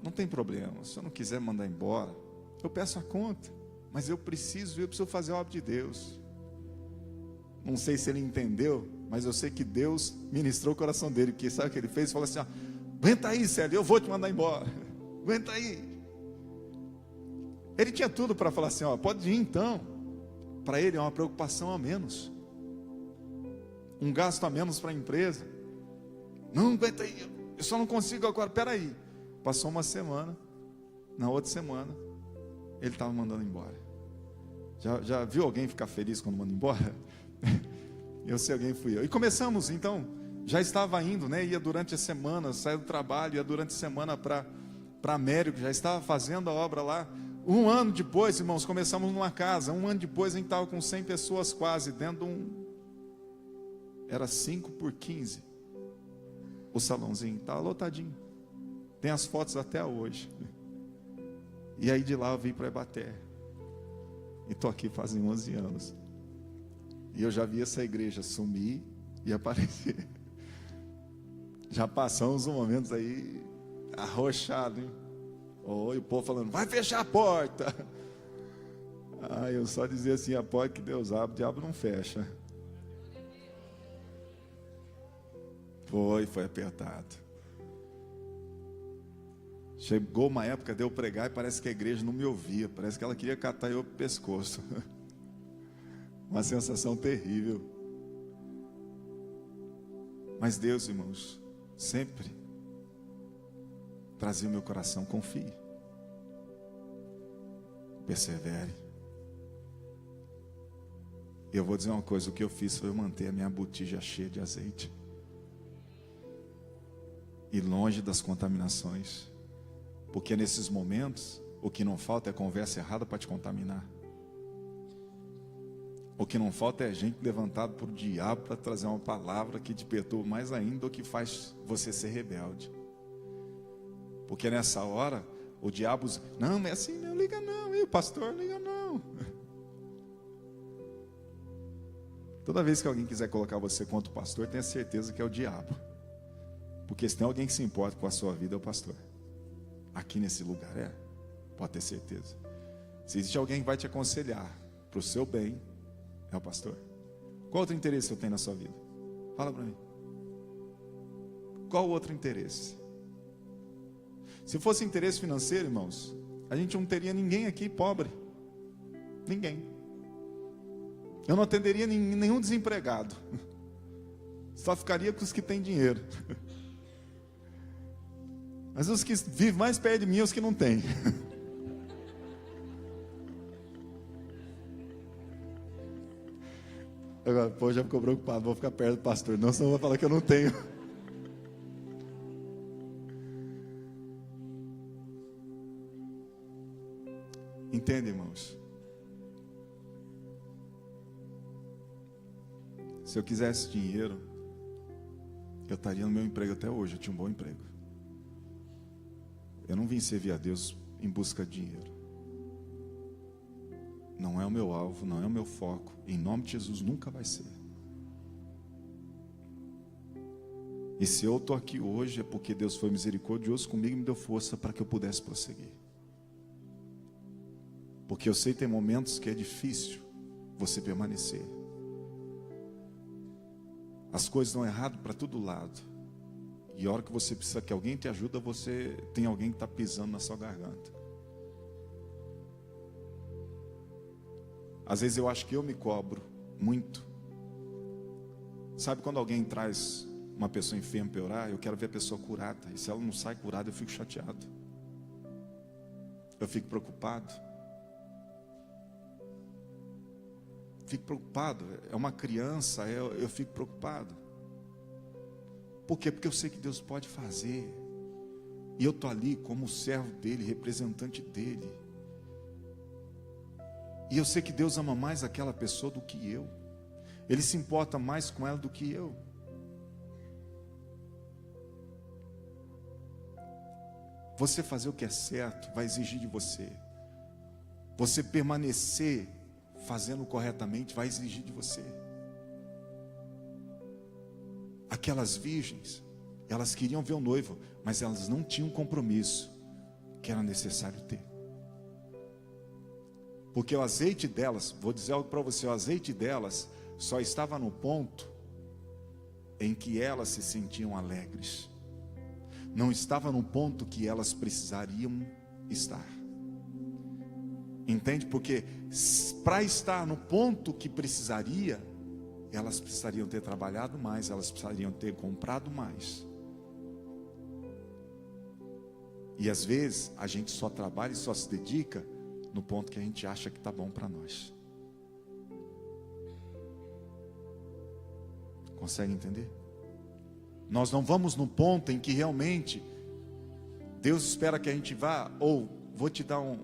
não tem problema, se eu não quiser mandar embora, eu peço a conta. Mas eu preciso fazer a obra de Deus. Não sei se ele entendeu, mas eu sei que Deus ministrou o coração dele. Porque sabe o que ele fez? Ele falou assim, aguenta aí, Célio, eu vou te mandar embora. Aguenta aí. Ele tinha tudo para falar assim, pode ir então. Para ele é uma preocupação a menos. Um gasto a menos para a empresa. Não, aguenta aí, eu só não consigo agora, peraí. Passou uma semana, na outra semana, ele estava mandando embora. Já viu alguém ficar feliz quando manda embora? Eu sei, alguém fui eu. E começamos, então, já estava indo, né? Ia durante a semana, saía do trabalho, ia durante a semana para Américo, já estava fazendo a obra lá. Um ano depois, irmãos, começamos numa casa. Um ano depois a gente estava com 100 pessoas quase, dentro de era 5 por 15. O salãozinho estava lotadinho. Tem as fotos até hoje. E aí de lá eu vim para Ibaté. E estou aqui fazem 11 anos. E eu já vi essa igreja sumir e aparecer. Já passamos uns momentos aí arrochado, hein? E o povo falando, vai fechar a porta. Eu só dizia assim, a porta que Deus abre, o diabo não fecha. Foi apertado. Chegou uma época de eu pregar e parece que a igreja não me ouvia. Parece que ela queria catar eu pro pescoço. Uma sensação terrível. Mas Deus, irmãos, sempre trazia o meu coração, confie. Persevere. Eu vou dizer uma coisa, o que eu fiz foi manter a minha botija cheia de azeite. E longe das contaminações. Porque nesses momentos, o que não falta é conversa errada para te contaminar. O que não falta é gente levantada por diabo para trazer uma palavra que te perturba mais ainda, ou que faz você ser rebelde. Porque nessa hora, O diabo, não, é assim, não liga não, e o pastor, liga não. Toda vez que alguém quiser colocar você contra o pastor, tenha certeza que é o diabo. Porque se tem alguém que se importa com a sua vida, é o pastor. Aqui nesse lugar, pode ter certeza. Se existe alguém que vai te aconselhar para o seu bem, é o pastor. Qual outro interesse você tem na sua vida? Fala para mim. Qual outro interesse? Se fosse interesse financeiro, irmãos, a gente não teria ninguém aqui pobre. Ninguém. Eu não atenderia nenhum desempregado. Só ficaria com os que têm dinheiro. Mas os que vivem mais perto de mim, os que não têm. Agora, pô, já ficou preocupado, vou ficar perto do pastor, não, senão vai falar que eu não tenho. Entende, irmãos? Se eu quisesse dinheiro, eu estaria no meu emprego até hoje, eu tinha um bom emprego. Eu não vim servir a Deus em busca de dinheiro. Não é o meu alvo, não é o meu foco. Em nome de Jesus nunca vai ser. E se eu estou aqui hoje é porque Deus foi misericordioso comigo e me deu força para que eu pudesse prosseguir. Porque eu sei que tem momentos que é difícil você permanecer. As coisas dão errado para todo lado. E a hora que você precisa que alguém te ajude, você tem alguém que está pisando na sua garganta. Às vezes eu acho que eu me cobro muito. Sabe quando alguém traz uma pessoa enferma para orar? Eu quero ver a pessoa curada. E se ela não sai curada, eu fico chateado. Eu fico preocupado. Fico preocupado. É uma criança, eu fico preocupado. Por quê? Porque eu sei que Deus pode fazer. E eu estou ali como servo dele, representante dele. E eu sei que Deus ama mais aquela pessoa do que eu. Ele se importa mais com ela do que eu. Você fazer o que é certo vai exigir de você. Você permanecer fazendo corretamente vai exigir de você. Aquelas virgens, elas queriam ver o noivo, mas elas não tinham um compromisso que era necessário ter. Porque o azeite delas, vou dizer algo para você, o azeite delas só estava no ponto em que elas se sentiam alegres. Não estava no ponto que elas precisariam estar. Entende? Porque para estar no ponto que precisaria, elas precisariam ter trabalhado mais, elas precisariam ter comprado mais. E às vezes a gente só trabalha e só se dedica no ponto que a gente acha que está bom para nós. Consegue entender? Nós não vamos no ponto em que realmente Deus espera que a gente vá. Ou vou te dar um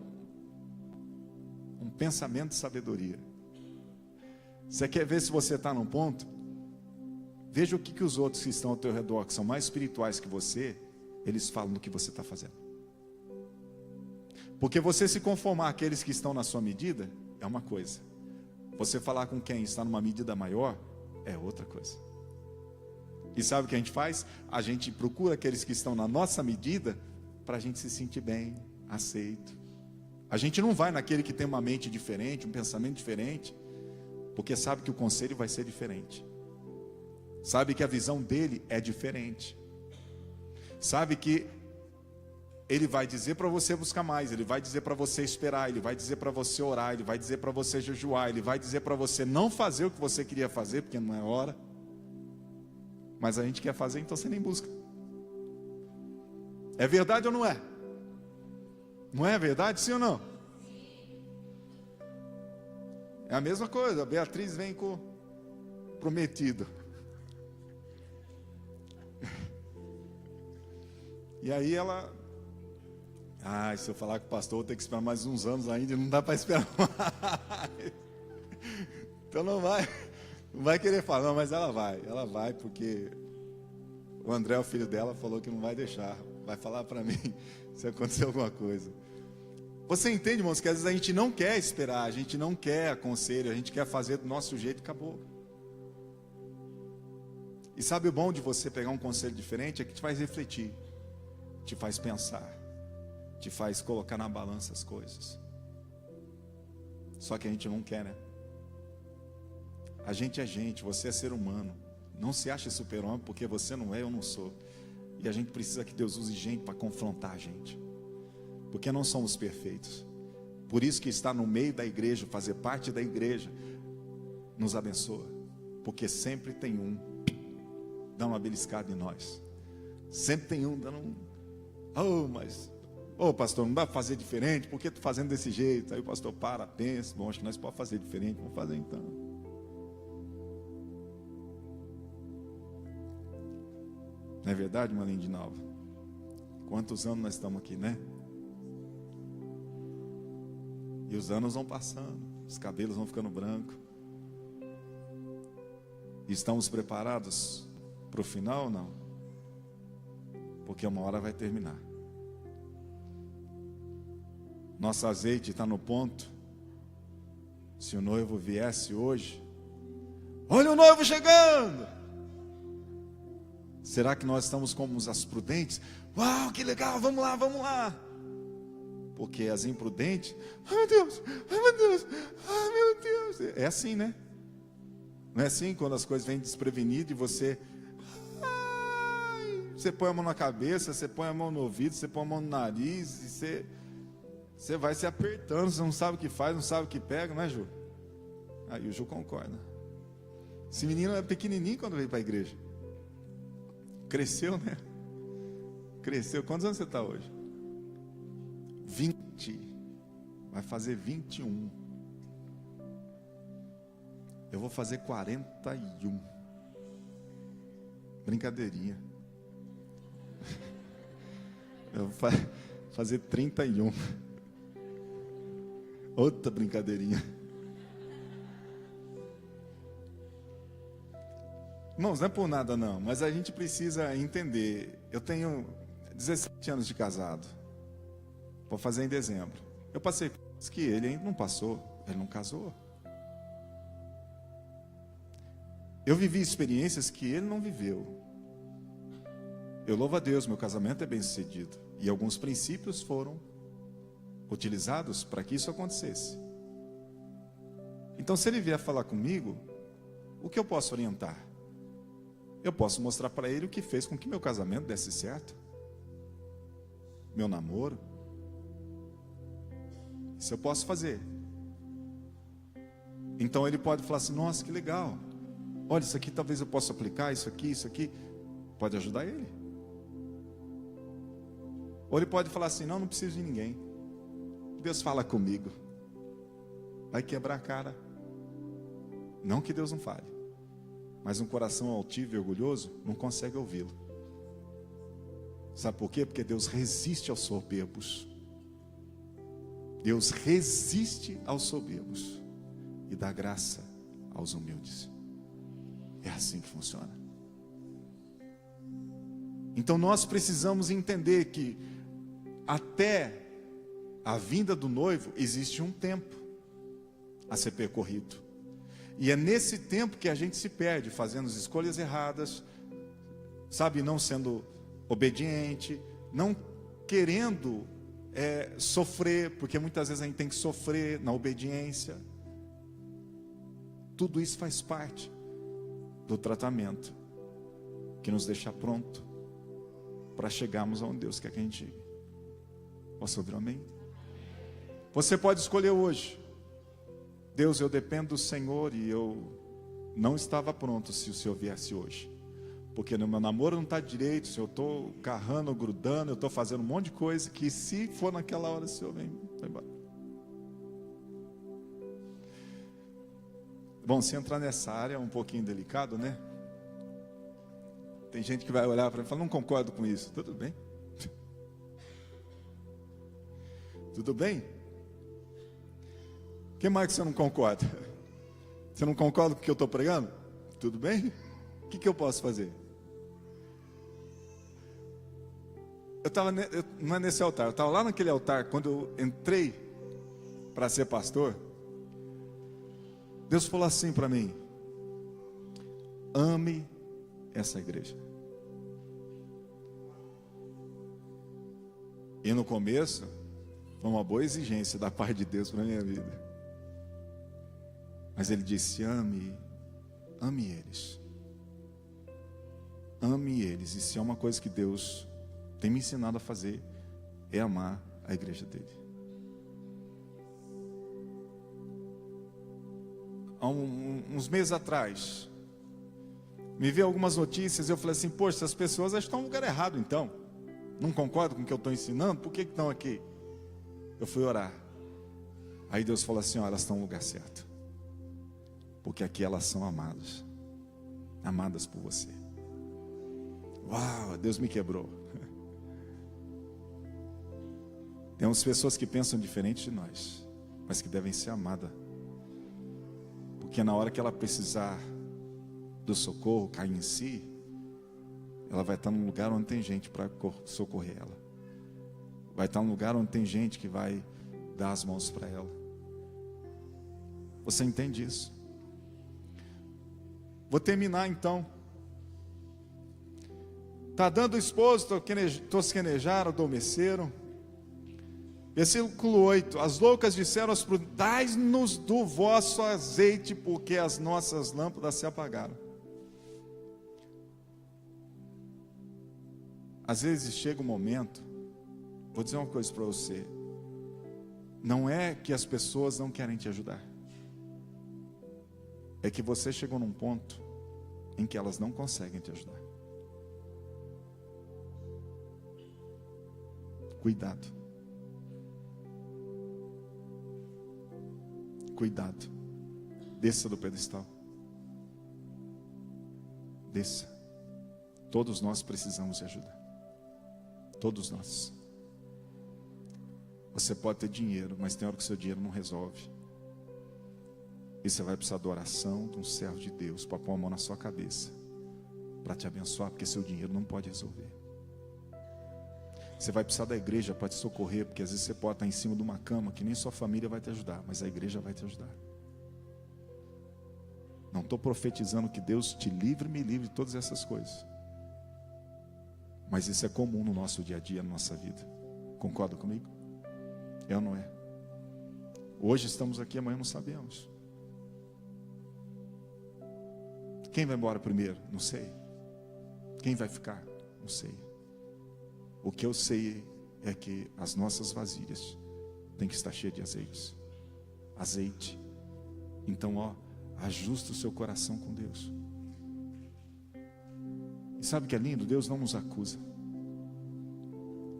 pensamento de sabedoria. Você quer ver se você está num ponto? Veja o que os outros que estão ao teu redor, que são mais espirituais que você, eles falam do que você está fazendo. Porque você se conformar àqueles que estão na sua medida, é uma coisa. Você falar com quem está numa medida maior, é outra coisa. E sabe o que a gente faz? A gente procura aqueles que estão na nossa medida, para a gente se sentir bem, aceito. A gente não vai naquele que tem uma mente diferente, um pensamento diferente, porque sabe que o conselho vai ser diferente. Sabe que a visão dele é diferente. Sabe que ele vai dizer para você buscar mais, ele vai dizer para você esperar, ele vai dizer para você orar, ele vai dizer para você jejuar, ele vai dizer para você não fazer o que você queria fazer, porque não é hora. Mas a gente quer fazer, então você nem busca. É verdade ou não é? Não é verdade, sim ou não? É a mesma coisa, a Beatriz vem com o prometido. E aí ela... se eu falar com o pastor, vou ter que esperar mais uns anos ainda, não dá para esperar mais. Então não vai querer falar, não, mas ela vai porque O André, o filho dela, falou que não vai deixar. Vai falar para mim se acontecer alguma coisa. Você entende, irmãos, que às vezes a gente não quer esperar, a gente não quer conselho, a gente quer fazer do nosso jeito e acabou. E sabe o bom de você pegar um conselho diferente? É que te faz refletir, te faz pensar, te faz colocar na balança as coisas. Só que a gente não quer, né? A gente é gente, você é ser humano. Não se ache super-homem porque você não é, eu não sou. E a gente precisa que Deus use gente para confrontar a gente. Porque não somos perfeitos. Por isso que estar no meio da igreja, fazer parte da igreja, nos abençoa. Porque sempre tem um dando uma beliscada em nós. Sempre tem um dando pastor, não dá para fazer diferente, por que tu fazendo desse jeito? Aí o pastor pensa, bom, acho que nós podemos fazer diferente, vamos fazer então. Não é verdade, irmã Lindinalva? Quantos anos nós estamos aqui, né? E os anos vão passando, os cabelos vão ficando brancos. E estamos preparados para o final ou não? Porque uma hora vai terminar. Nosso azeite está no ponto. Se o noivo viesse hoje, olha o noivo chegando! Será que nós estamos como as prudentes? Uau, que legal, vamos lá, vamos lá. Porque as imprudentes, ai meu Deus, ai meu Deus, ai meu Deus. É assim, né? Não é assim quando as coisas vêm desprevenidas e você põe a mão na cabeça, você põe a mão no ouvido, você põe a mão no nariz e você vai se apertando, você não sabe o que faz, não sabe o que pega, não é, Ju? Aí o Ju concorda. Esse menino é pequenininho quando veio para a igreja. Cresceu, né? Cresceu. Quantos anos você está hoje? 20. Vai fazer 21. Eu vou fazer 41. Brincadeirinha. Eu vou fazer 31. Outra brincadeirinha. Irmãos, não é por nada não, mas a gente precisa entender. Eu tenho 17 anos de casado. Vou fazer em dezembro. Eu passei coisas que ele ainda não passou. Ele não casou. Eu vivi experiências que ele não viveu. Eu louvo a Deus, meu casamento é bem sucedido. E alguns princípios foram utilizados para que isso acontecesse. Então, se ele vier falar comigo, o que eu posso orientar? Eu posso mostrar para ele o que fez com que meu casamento desse certo. Meu namoro. Isso eu posso fazer. Então ele pode falar assim, nossa, que legal. Olha, isso aqui talvez eu possa aplicar, isso aqui. Pode ajudar ele. Ou ele pode falar assim, não preciso de ninguém. Deus fala comigo. Vai quebrar a cara. Não que Deus não fale. Mas um coração altivo e orgulhoso não consegue ouvi-lo. Sabe por quê? Porque Deus resiste aos soberbos. Deus resiste aos soberbos e dá graça aos humildes. É assim que funciona. Então nós precisamos entender que até a vinda do noivo existe um tempo a ser percorrido. E é nesse tempo que a gente se perde, fazendo as escolhas erradas, sabe, não sendo obediente, não querendo sofrer, porque muitas vezes a gente tem que sofrer na obediência. Tudo isso faz parte do tratamento que nos deixa pronto para chegarmos aonde Deus quer que a gente chegue. Posso ouvir um amém? Você pode escolher hoje. Deus, eu dependo do Senhor e eu não estava pronto se o Senhor viesse hoje. Porque no meu namoro não está direito, se eu estou carrando, grudando, eu estou fazendo um monte de coisa que se for naquela hora o Senhor vai embora. Bom, se entrar nessa área é um pouquinho delicado, né? Tem gente que vai olhar para mim e falar, não concordo com isso. Tudo bem. Tudo bem? O que mais que você não concorda? Você não concorda com o que eu estou pregando? Tudo bem? O que eu posso fazer? não é nesse altar, eu estava lá naquele altar, quando eu entrei para ser pastor, Deus falou assim para mim: ame essa igreja. E no começo, foi uma boa exigência da parte de Deus para a minha vida. Mas Ele disse: ame eles. Ame eles. E se é uma coisa que Deus tem me ensinado a fazer, é amar a igreja dele. Há uns meses atrás, me vi algumas notícias e eu falei assim: poxa, essas pessoas estão no lugar errado então. Não concordam com o que eu estou ensinando? Por que estão aqui? Eu fui orar. Aí Deus falou assim: ó, elas estão no lugar certo. Porque aqui elas são amadas. Amadas por você. Uau, Deus me quebrou. Tem umas pessoas que pensam diferente de nós, mas que devem ser amadas. Porque na hora que ela precisar do socorro, cair em si, ela vai estar num lugar onde tem gente para socorrer ela. Vai estar num lugar onde tem gente que vai dar as mãos para ela. Você entende isso? Vou terminar então. Está dando o esposo, tosquenejaram, adormeceram. Versículo 8: as loucas disseram aos prudentes: dai-nos do vosso azeite, porque as nossas lâmpadas se apagaram. Às vezes chega um momento, vou dizer uma coisa para você, não é que as pessoas não querem te ajudar, é que você chegou num ponto em que elas não conseguem te ajudar. Cuidado. Cuidado. Desça do pedestal. Desça. Todos nós precisamos de ajuda. Todos nós. Você pode ter dinheiro, mas tem hora que o seu dinheiro não resolve. E você vai precisar da oração de um servo de Deus para pôr a mão na sua cabeça, para te abençoar, porque seu dinheiro não pode resolver. Você vai precisar da igreja para te socorrer, porque às vezes você pode estar em cima de uma cama que nem sua família vai te ajudar, mas a igreja vai te ajudar. Não estou profetizando que Deus te livre, me livre de todas essas coisas, mas isso é comum no nosso dia a dia, na nossa vida. Concorda comigo? É ou não é? Hoje estamos aqui, amanhã não sabemos. Quem vai embora primeiro? Não sei. Quem vai ficar? Não sei. O que eu sei é que as nossas vasilhas têm que estar cheias de azeite. Azeite. Então, ajusta o seu coração com Deus. E sabe o que é lindo? Deus não nos acusa.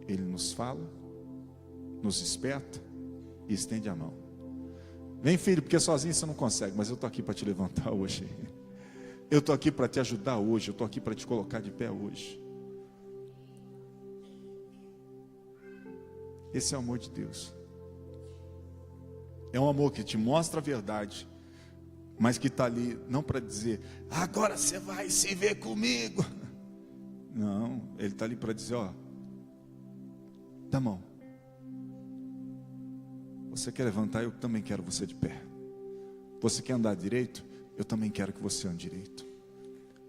Ele nos fala, nos esperta e estende a mão. Vem, filho, porque sozinho você não consegue, mas eu estou aqui para te levantar hoje. Eu estou aqui para te ajudar hoje. Eu estou aqui para te colocar de pé hoje. Esse é o amor de Deus. É um amor que te mostra a verdade, mas que está ali não para dizer: agora você vai se ver comigo. Não, Ele está ali para dizer: dá a mão. Você quer levantar? Eu também quero você de pé. Você quer andar direito? Eu também quero que você ande direito.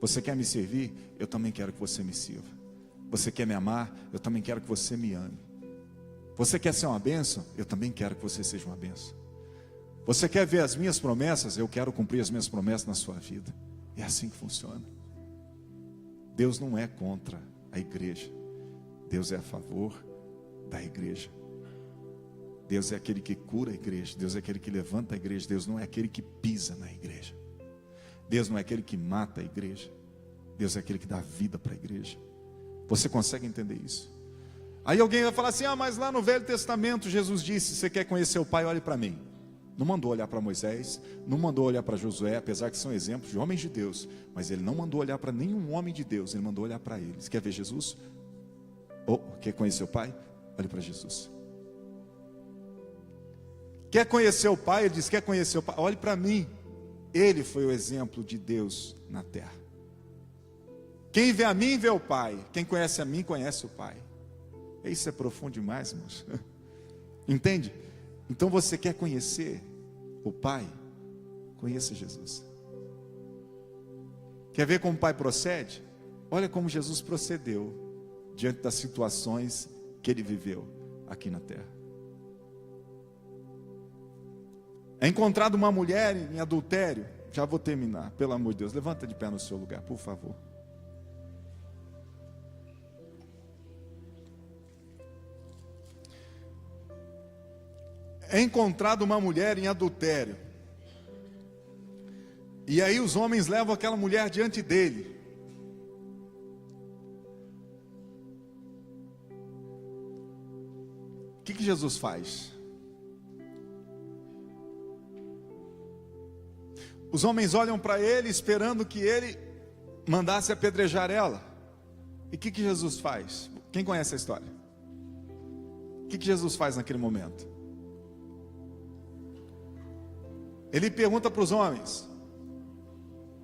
Você quer me servir? Eu também quero que você me sirva. Você quer me amar? Eu também quero que você me ame. Você quer ser uma bênção? Eu também quero que você seja uma bênção. Você quer ver as minhas promessas? Eu quero cumprir as minhas promessas na sua vida. É assim que funciona. Deus não é contra a igreja. Deus é a favor da igreja. Deus é aquele que cura a igreja. Deus é aquele que levanta a igreja. Deus não é aquele que pisa na igreja. Deus não é aquele que mata a igreja. Deus é aquele que dá vida para a igreja. Você consegue entender isso? Aí alguém vai falar assim: mas lá no Velho Testamento Jesus disse: você quer conhecer o Pai, olhe para mim. Não mandou olhar para Moisés, não mandou olhar para Josué, apesar que são exemplos de homens de Deus, mas ele não mandou olhar para nenhum homem de Deus, ele mandou olhar para eles. Quer ver Jesus? Quer conhecer o Pai? Olhe para Jesus. Quer conhecer o Pai? Ele diz: quer conhecer o Pai? Olhe para mim. Ele foi o exemplo de Deus na terra. Quem vê a mim, vê o Pai. Quem conhece a mim, conhece o Pai. Isso é profundo demais, irmãos. Entende? Então você quer conhecer o Pai? Conheça Jesus. Quer ver como o Pai procede? Olha como Jesus procedeu diante das situações que ele viveu aqui na terra. É encontrado uma mulher em adultério. Já vou terminar, pelo amor de Deus. Levanta de pé no seu lugar, por favor. É encontrado uma mulher em adultério. E aí os homens levam aquela mulher diante dele. O que Jesus faz? Os homens olham para ele esperando que ele mandasse apedrejar ela. E o que Jesus faz? Quem conhece a história? O que Jesus faz naquele momento? Ele pergunta para os homens: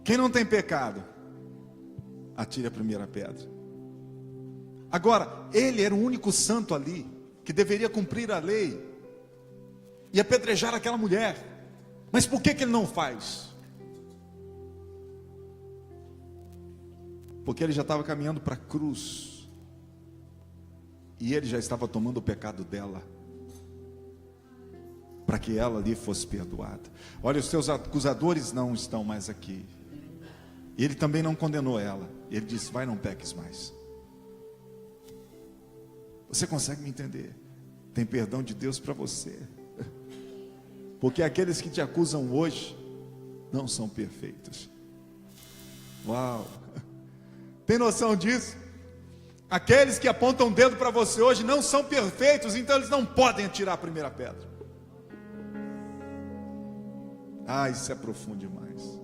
quem não tem pecado, atire a primeira pedra. Agora, ele era o único santo ali, que deveria cumprir a lei, e apedrejar aquela mulher. Mas por que ele não faz? Porque ele já estava caminhando para a cruz, e ele já estava tomando o pecado dela, para que ela ali fosse perdoada. Olha, os seus acusadores não estão mais aqui, e ele também não condenou ela. Ele disse: vai, não peques mais. Você consegue me entender? Tem perdão de Deus para você, porque aqueles que te acusam hoje não são perfeitos. Uau! Tem noção disso? Aqueles que apontam o dedo para você hoje não são perfeitos, então eles não podem atirar a primeira pedra. Ah, isso é profundo demais.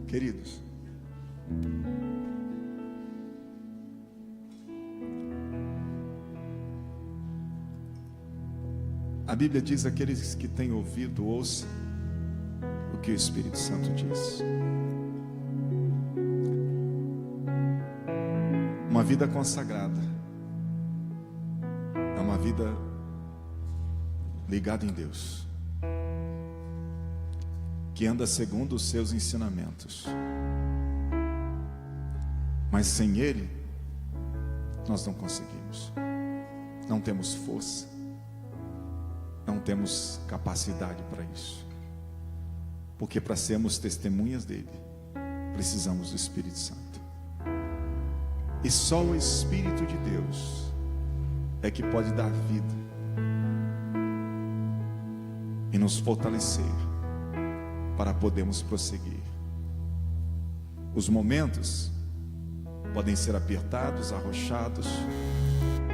Queridos, a Bíblia diz: aqueles que têm ouvido, ouçam o que o Espírito Santo diz. Uma vida consagrada é uma vida ligada em Deus, que anda segundo os seus ensinamentos. Mas sem Ele, nós não conseguimos. Não temos força, não temos capacidade para isso. Porque para sermos testemunhas dele, precisamos do Espírito Santo. E só o Espírito de Deus é que pode dar vida e nos fortalecer para podermos prosseguir. Os momentos podem ser apertados, arrochados,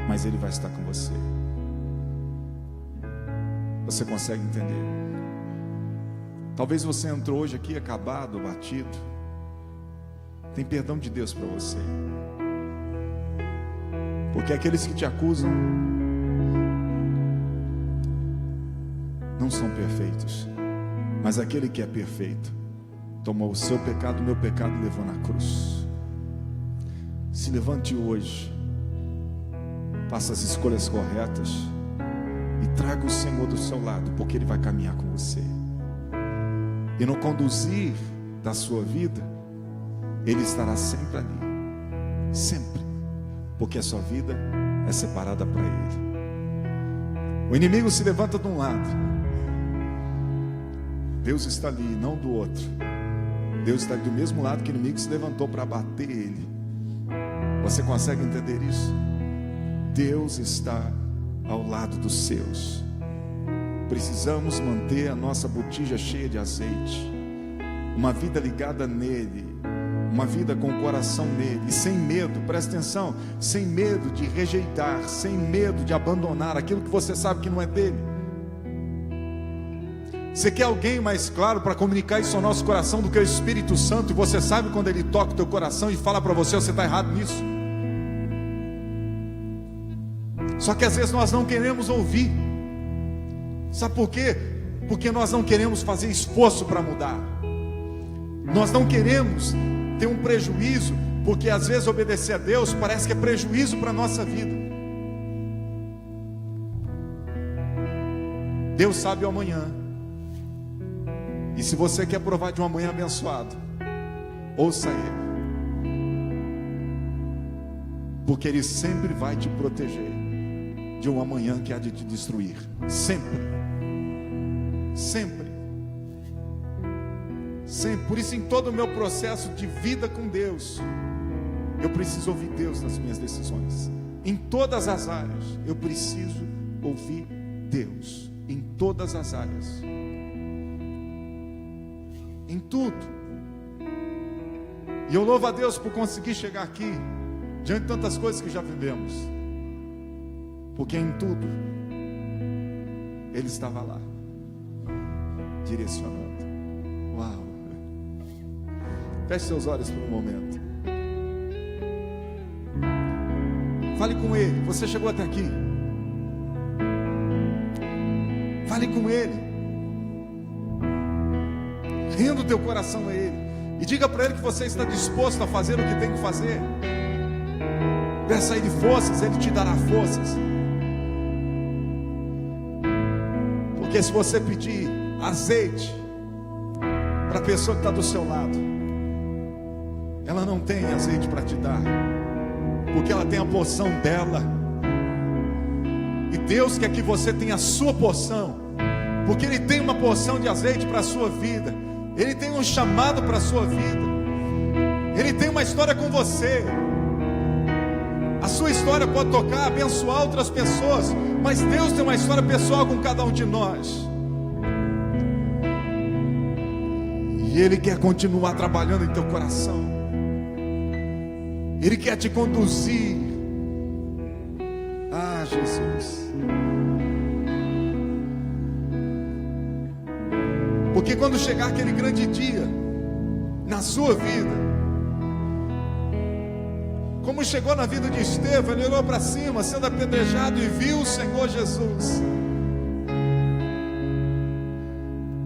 mas ele vai estar com você. Você consegue entender? Talvez você entrou hoje aqui acabado, batido. Tem perdão de Deus para você. Porque aqueles que te acusam não são perfeitos, mas aquele que é perfeito tomou o seu pecado, o meu pecado, e levou na cruz. Se levante hoje, faça as escolhas corretas e traga o Senhor do seu lado, porque Ele vai caminhar com você. E no conduzir da sua vida, Ele estará sempre ali, sempre, porque a sua vida é separada para Ele. O inimigo se levanta de um lado, Deus está ali, não do outro. Deus está ali do mesmo lado que o inimigo se levantou para abater ele. Você consegue entender isso? Deus está ao lado dos seus. Precisamos manter a nossa botija cheia de azeite, uma vida ligada nele, uma vida com o coração nele, e sem medo, presta atenção, sem medo de rejeitar, sem medo de abandonar aquilo que você sabe que não é dele. Você quer alguém mais claro para comunicar isso ao nosso coração do que o Espírito Santo? E você sabe quando ele toca o teu coração e fala para você: você está errado nisso. Só que às vezes nós não queremos ouvir. Sabe por quê? Porque nós não queremos fazer esforço para mudar. Nós não queremos ter um prejuízo Porque às vezes obedecer a Deus parece que é prejuízo para a nossa vida. Deus sabe o amanhã. E se você quer provar de um amanhã abençoado, ouça Ele. Porque Ele sempre vai te proteger de um amanhã que há de te destruir. Sempre. Sempre. Sempre. Por isso, em todo o meu processo de vida com Deus, eu preciso ouvir Deus nas minhas decisões. Em todas as áreas, eu preciso ouvir Deus. Em todas as áreas. Em tudo. E eu louvo a Deus por conseguir chegar aqui, diante de tantas coisas que já vivemos. Porque em tudo, Ele estava lá, direcionando. Uau! Feche seus olhos por um momento. Fale com Ele. Você chegou até aqui. Fale com Ele. Renda o teu coração a Ele. E diga para Ele que você está disposto a fazer o que tem que fazer. Peça a Ele forças, Ele te dará forças. Porque se você pedir azeite para a pessoa que está do seu lado, ela não tem azeite para te dar, porque ela tem a porção dela. E Deus quer que você tenha a sua porção, porque Ele tem uma porção de azeite para a sua vida. Ele tem um chamado para a sua vida. Ele tem uma história com você. A sua história pode tocar, abençoar outras pessoas, mas Deus tem uma história pessoal com cada um de nós. E Ele quer continuar trabalhando em teu coração. Ele quer te conduzir. Ah, Jesus. Porque quando chegar aquele grande dia na sua vida, como chegou na vida de Estevão, ele olhou para cima, sendo apedrejado, e viu o Senhor Jesus.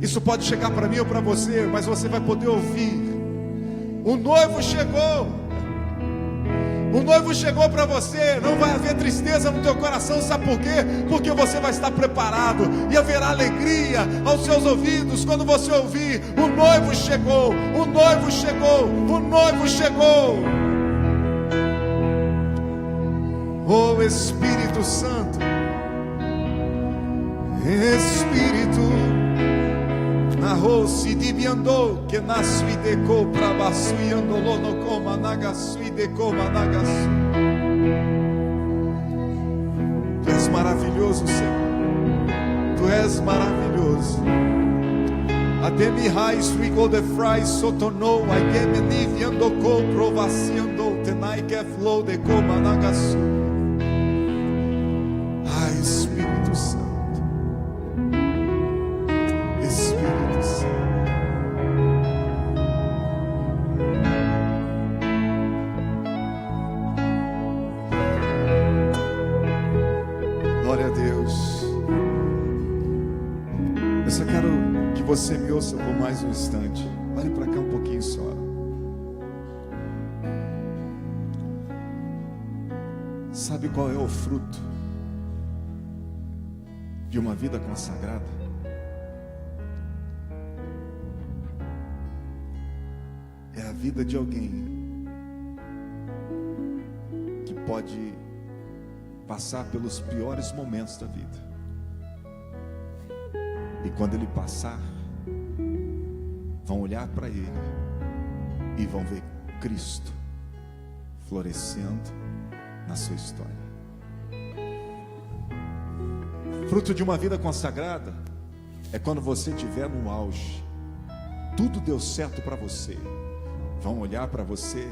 Isso pode chegar para mim ou para você, mas você vai poder ouvir: o noivo chegou. O noivo chegou para você. Não vai haver tristeza no teu coração. Sabe por quê? Porque você vai estar preparado, e haverá alegria aos seus ouvidos quando você ouvir: o noivo chegou, o noivo chegou, o noivo chegou. Oh Espírito Santo, Espírito, na rosi dibiandou que na sui deco pra basui andolô no coma nagasui deco managasu. Tu és maravilhoso, Senhor. Tu és maravilhoso. Ademi rai sui go de fry sotonou I game nivi andoko provasi andou tenai que flow deco managasu. Ai, Espírito Santo. Você me ouça por mais um instante. Olhe para cá um pouquinho só. Sabe qual é o fruto de uma vida consagrada? É a vida de alguém que pode passar pelos piores momentos da vida. E quando ele passar, vão olhar para ele e vão ver Cristo florescendo na sua história. Fruto de uma vida consagrada é quando você estiver no auge, tudo deu certo para você. Vão olhar para você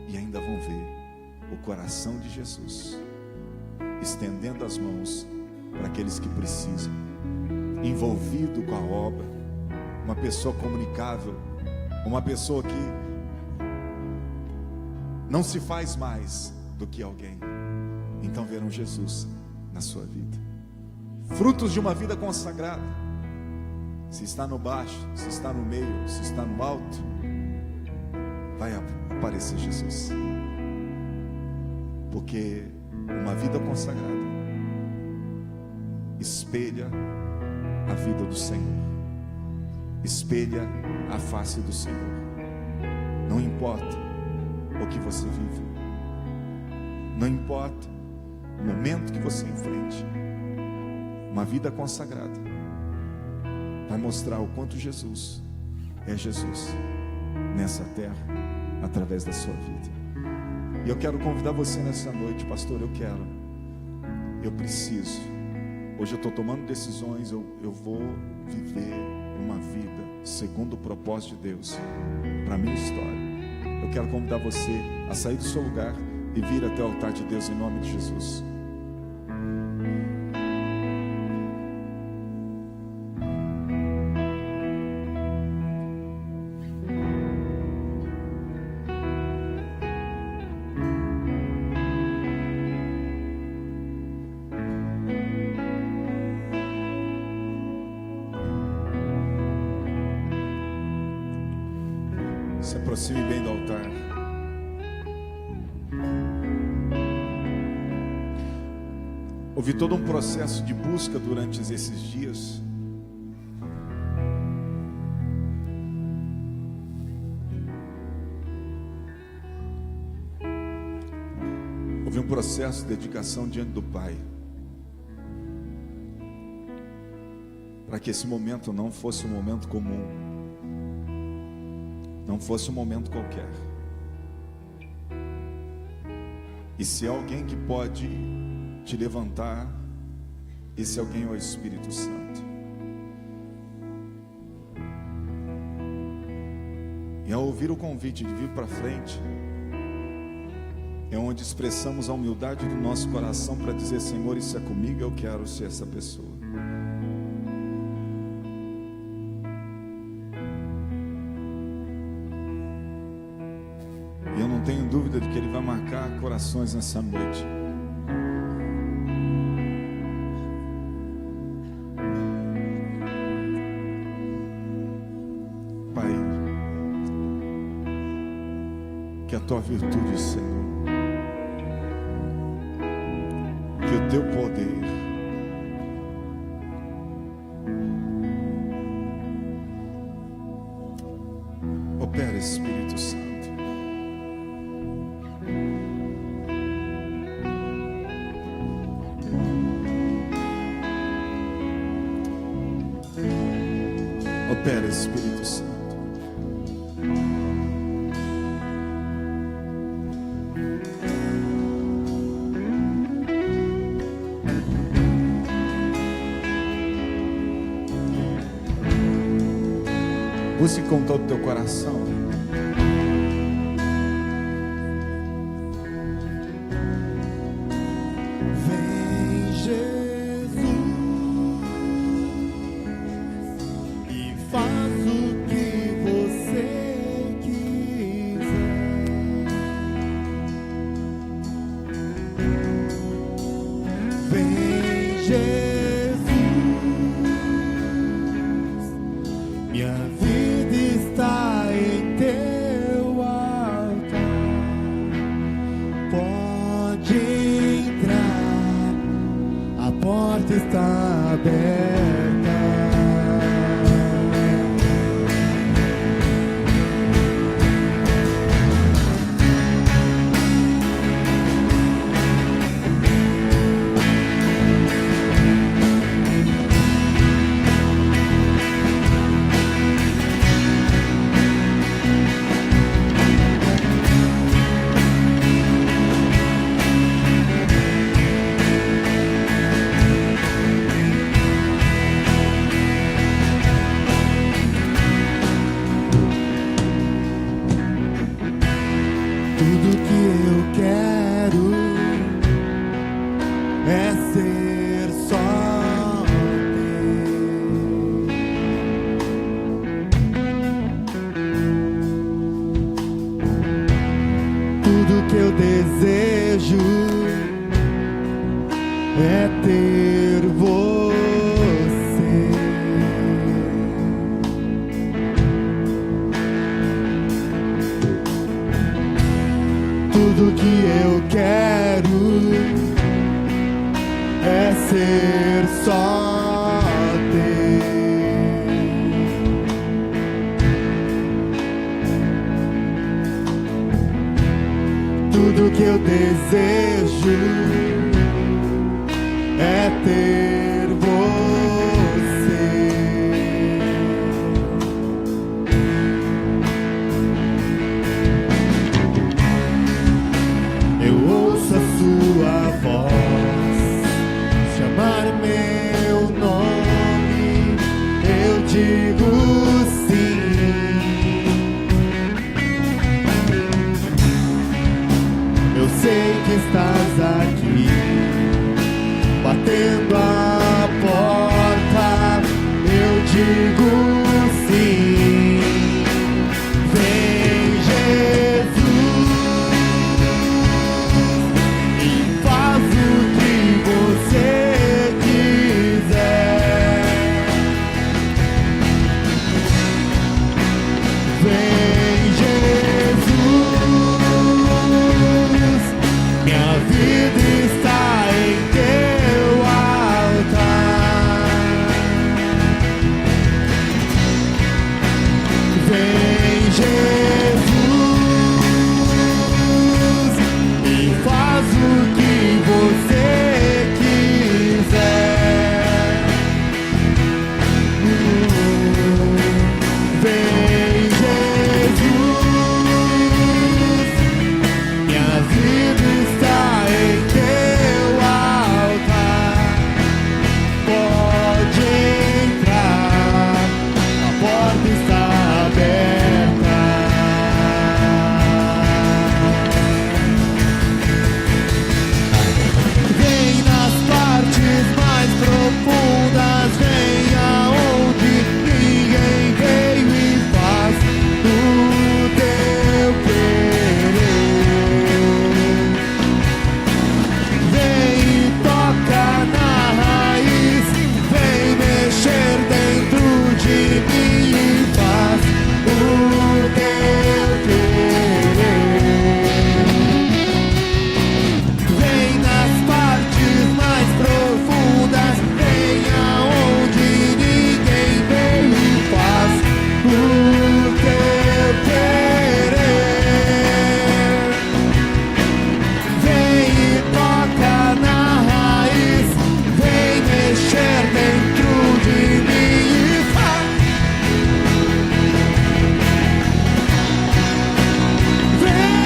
e ainda vão ver o coração de Jesus estendendo as mãos para aqueles que precisam, envolvido com a obra. Uma pessoa comunicável, uma pessoa que não se faz mais do que alguém. Então verão Jesus na sua vida. Frutos de uma vida consagrada. Se está no baixo, se está no meio, se está no alto, vai aparecer conhecer Jesus. Porque uma vida consagrada espelha a vida do Senhor, espelha a face do Senhor. Não importa o que você vive, não importa o momento que você enfrente, uma vida consagrada vai mostrar o quanto Jesus é Jesus nessa terra, através da sua vida. E eu quero convidar você nessa noite, pastor, eu preciso, hoje eu estou tomando decisões, eu vou viver uma vida segundo o propósito de Deus para a minha história. Eu quero convidar você a sair do seu lugar e vir até o altar de Deus em nome de Jesus. Se aproxime bem do altar. Houve todo um processo de busca durante esses dias. Houve um processo de dedicação diante do Pai, para que esse momento não fosse um momento comum, não fosse um momento qualquer. E se há alguém que pode te levantar, esse alguém é o Espírito Santo. E ao ouvir o convite de vir para frente, é onde expressamos a humildade do nosso coração para dizer: Senhor, isso é comigo, eu quero ser essa pessoa. E eu não tenho dúvida de que Ele vai marcar corações nessa noite. Pai, que a Tua virtude, Senhor, que o Teu poder opera, Espírito Santo. Opera, Espírito Santo. Busque com todo o teu coração. Vem, Jesus, e faz o que você quiser. Vem, Jesus, minha vida está em teu altar. Pode entrar, a porta está aberta. Tudo que eu quero é ser só teu. Tudo que eu desejo é ter você. Tudo que eu quero é ser só teu. Tudo que eu desejo é ter você. Eu ouço a sua voz chamar meu nome, eu digo sim. Eu sei que estás aqui, batendo a porta, eu digo sim. Vem, Jesus, e faz o que você quiser. Vem, Jesus, minha vida está em teu altar. Vem, Jesus, e faz o que você quiser. Vem, Jesus, minha vida está em teu altar. Pode entrar, a porta está aberta. Vem nas partes mais profundas, vem aonde ninguém veio e faz o teu querer. Vem e toca na raiz, vem mexer dentro de mim e faz o teu querer. Vem nas partes mais profundas, vem aonde ninguém veio e faz o teu querer. Vem e toca na raiz, vem mexer dentro de mim e faz. Vem,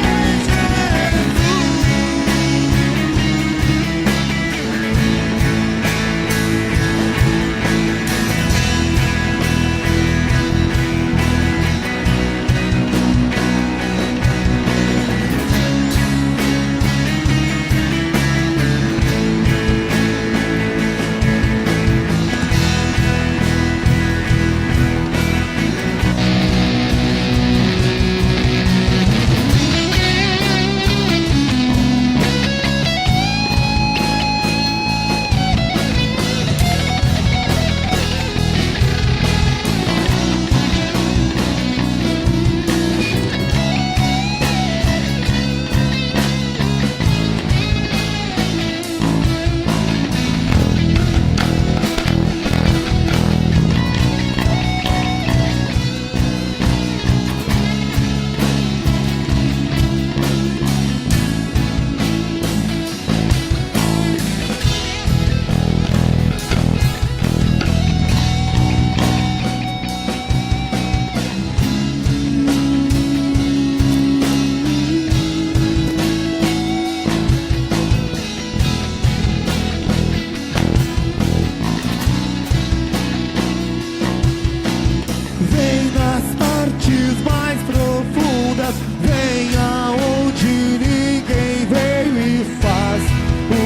vem nas partes mais profundas, vem aonde ninguém veio e faz o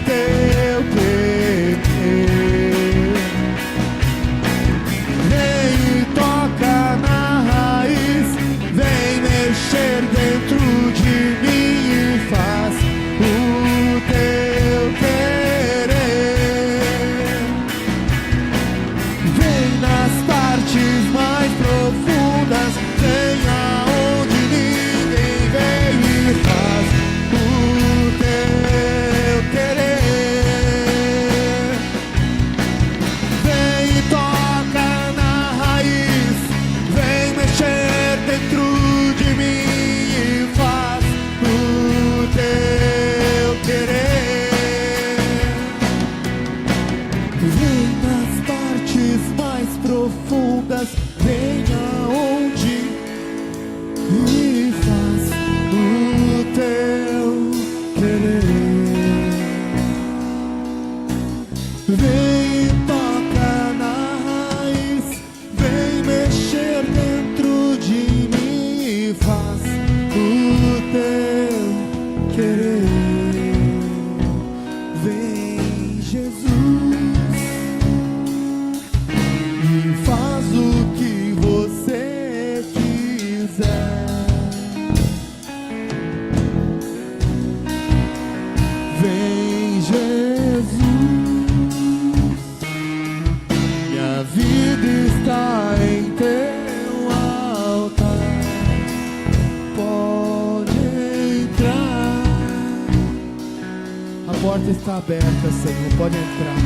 teu querer. Vem e toca na raiz, vem mexer dentro de mim e faz o teu querer. Vem nas partes mais profundas, vem aonde ninguém veio e faz querer. Vem, Jesus, e faz o que você quiser. Vem, Jesus, minha vida está em teu altar. Pode entrar, a porta está aberta, Senhor, pode entrar.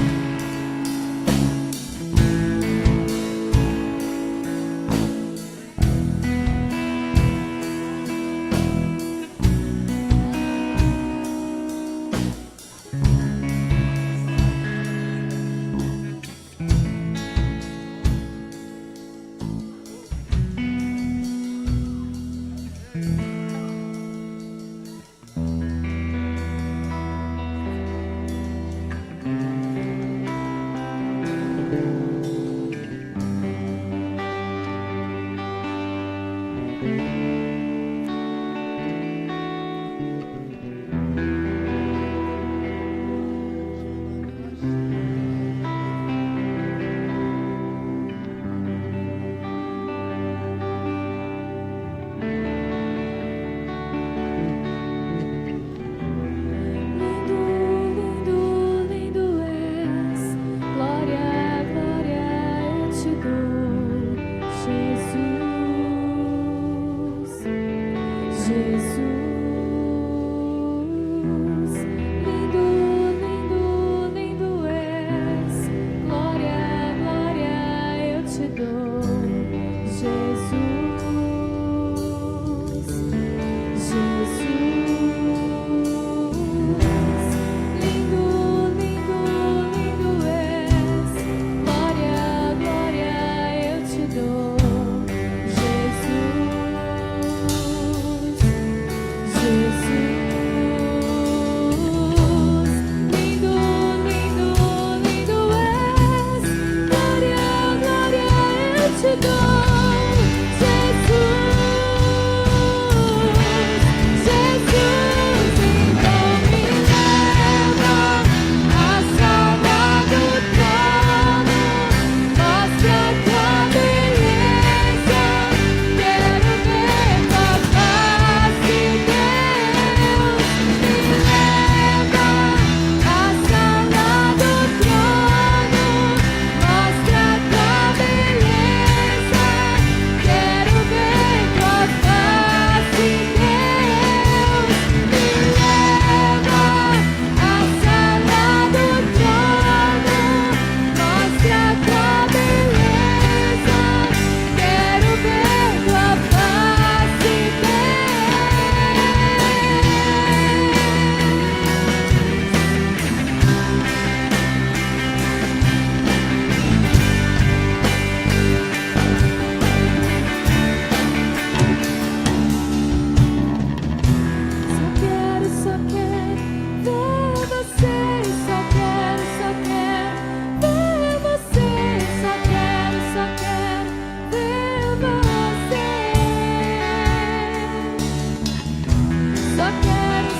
Só quero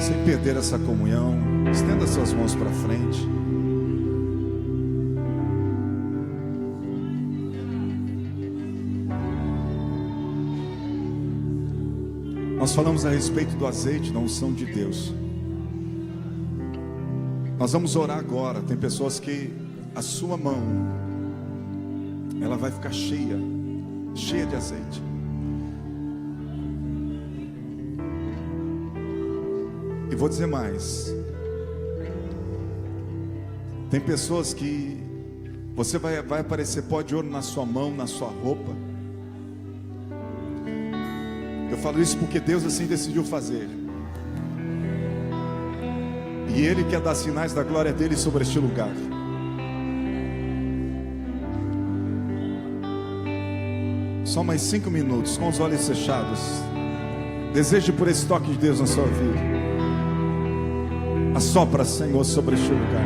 Sem perder essa comunhão, estenda suas mãos para frente. Nós falamos a respeito do azeite, da unção de Deus. Nós vamos orar agora. Tem pessoas que a sua mão, ela vai ficar cheia de azeite. E vou dizer mais. Tem pessoas que você vai aparecer pó de ouro na sua mão, na sua roupa. Eu falo isso porque Deus assim decidiu fazer. E Ele quer dar sinais da glória dele sobre este lugar. Só mais 5 minutos, com os olhos fechados. Deseje por esse toque de Deus na sua vida. Assopra, Senhor, sobre este lugar.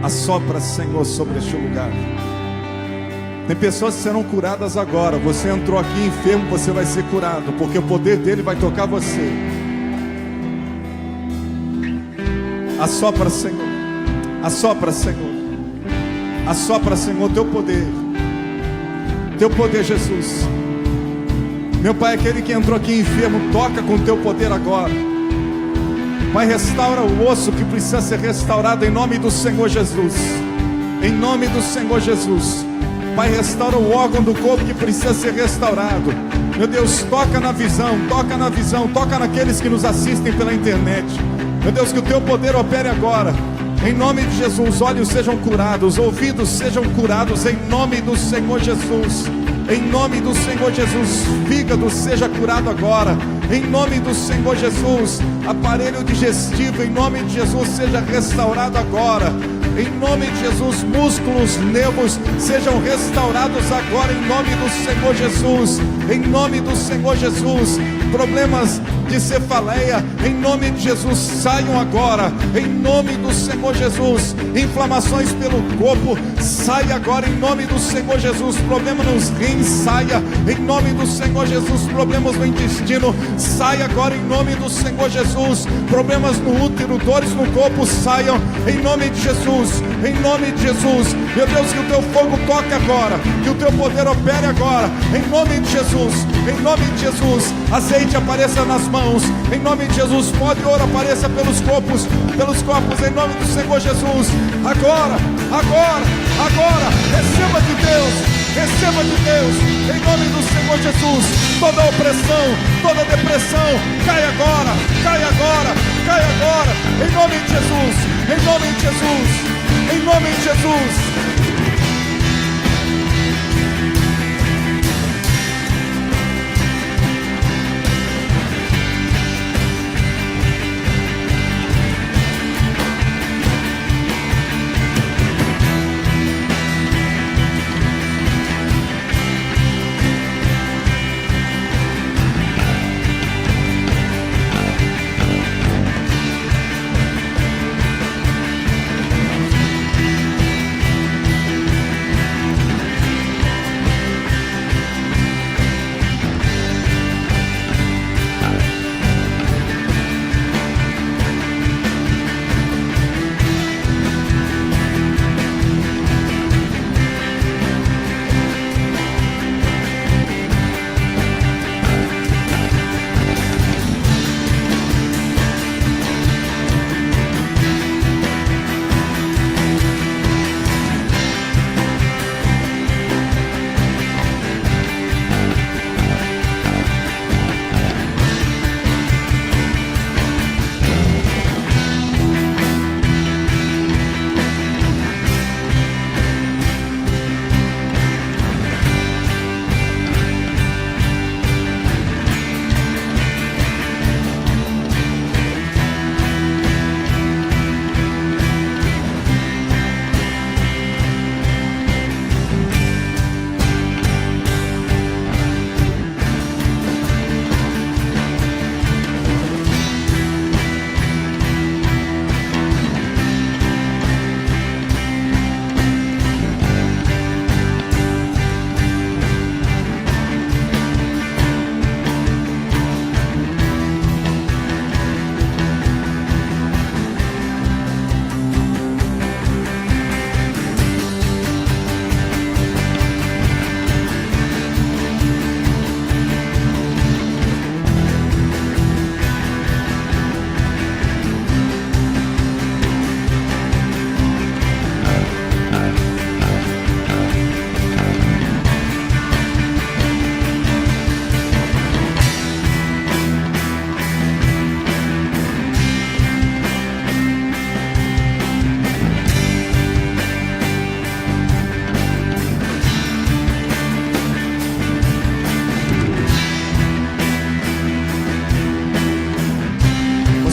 Assopra, Senhor, sobre este lugar. Tem pessoas que serão curadas agora. Você entrou aqui enfermo, você vai ser curado, porque o poder dele vai tocar você. Assopra, Senhor. Assopra, Senhor. Assopra, Senhor, teu poder. Teu poder, Jesus. Meu Pai, aquele que entrou aqui enfermo, toca com teu poder agora. Pai, restaura o osso que precisa ser restaurado em nome do Senhor Jesus. Em nome do Senhor Jesus. Pai, restaura o órgão do corpo que precisa ser restaurado. Meu Deus, toca na visão, toca na visão, toca naqueles que nos assistem pela internet. Meu Deus, que o teu poder opere agora. Em nome de Jesus, olhos sejam curados, ouvidos sejam curados, em nome do Senhor Jesus. Em nome do Senhor Jesus, fígado seja curado agora. Em nome do Senhor Jesus, aparelho digestivo, em nome de Jesus, seja restaurado agora. Em nome de Jesus, músculos, nervos sejam restaurados agora, em nome do Senhor Jesus. Em nome do Senhor Jesus, problemas de cefaleia, em nome de Jesus, saiam agora. Em nome do Senhor Jesus, inflamações pelo corpo, saia agora, em nome do Senhor Jesus. Problema nos rins, saia, em nome do Senhor Jesus. Problemas no intestino, saia agora, em nome do Senhor Jesus. Problemas no útero, dores no corpo, saiam, em nome de Jesus. Em nome de Jesus, meu Deus, que o teu fogo toque agora, que o teu poder opere agora, em nome de Jesus, em nome de Jesus. Azeite apareça nas mãos, em nome de Jesus. Pó de ouro apareça pelos corpos, em nome do Senhor Jesus. Agora, agora, agora, receba de Deus, receba de Deus, em nome do Senhor Jesus. Toda opressão, toda depressão, cai agora, cai agora, cai agora, em nome de Jesus, em nome de Jesus. Em nome de Jesus.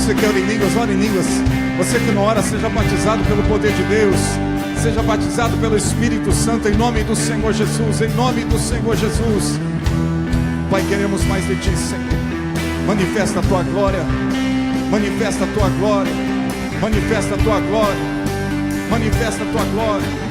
Você que ora em línguas, ora em línguas. Você que não ora, seja batizado pelo poder de Deus. Seja batizado pelo Espírito Santo, em nome do Senhor Jesus, em nome do Senhor Jesus. Pai, queremos mais de Ti, Senhor. Manifesta a Tua glória, manifesta a Tua glória, manifesta a Tua glória, manifesta a Tua glória.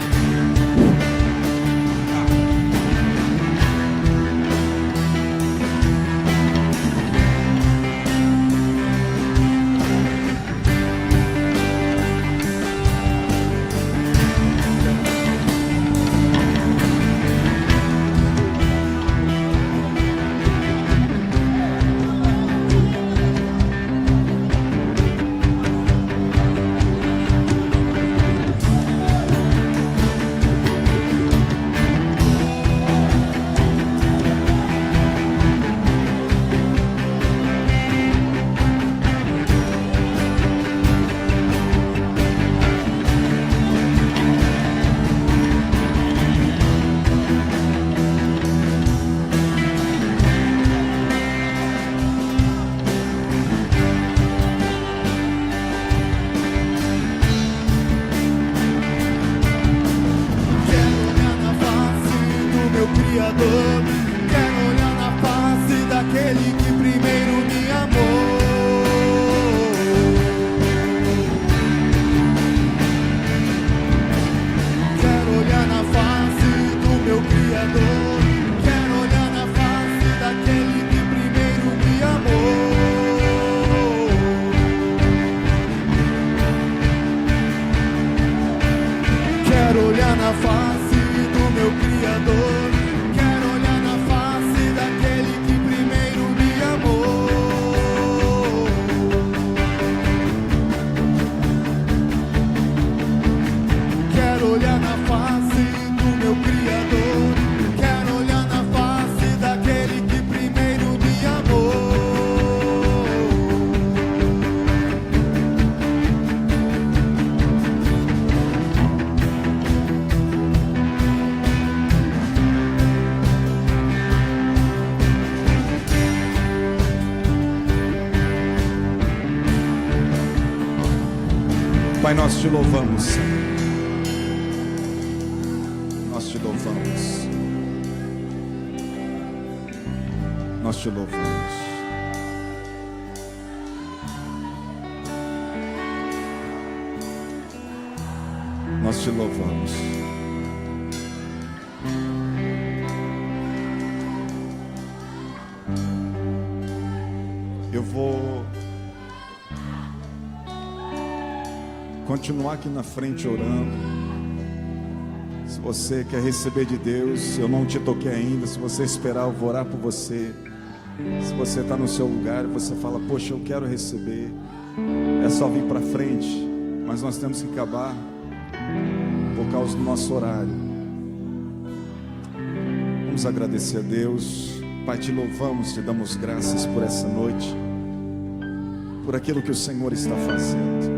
Quero olhar na face daquele que primeiro me amou. Quero olhar na face do meu Criador. Quero olhar na face daquele que primeiro me amou. Quero olhar na face do meu Criador. Olhar na face do meu Criador, quero olhar na face daquele que primeiro me amou. Pai, nós Te louvamos, Senhor. Nós Te louvamos, nós Te louvamos. Nós Te louvamos. Eu vou continuar aqui na frente orando. Se você quer receber de Deus, eu não te toquei ainda. Se você esperar, eu vou orar por você. Se você está no seu lugar e você fala, poxa, eu quero receber, é só vir para frente. Mas nós temos que acabar por causa do nosso horário. Vamos agradecer a Deus. Pai, Te louvamos, Te damos graças por essa noite, por aquilo que o Senhor está fazendo.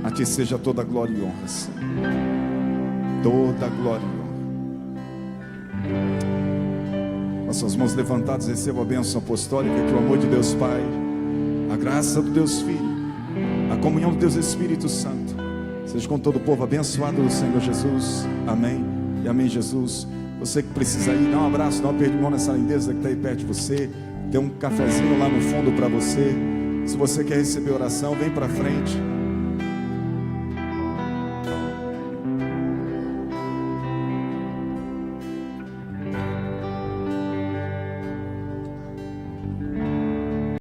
A Ti seja toda a glória e honra, Senhor. Toda a glória e honra. Com as suas mãos levantadas, receba a bênção apostólica. Que o amor de Deus Pai, a graça do Deus Filho, a comunhão do Deus Espírito Santo seja com todo o povo abençoado do Senhor Jesus. Amém e amém, Jesus. Você que precisa ir, dá um abraço, dá uma perda de mão nessa lindeza que está aí perto de você. Tem um cafezinho lá no fundo para você. Se você quer receber oração, vem para frente.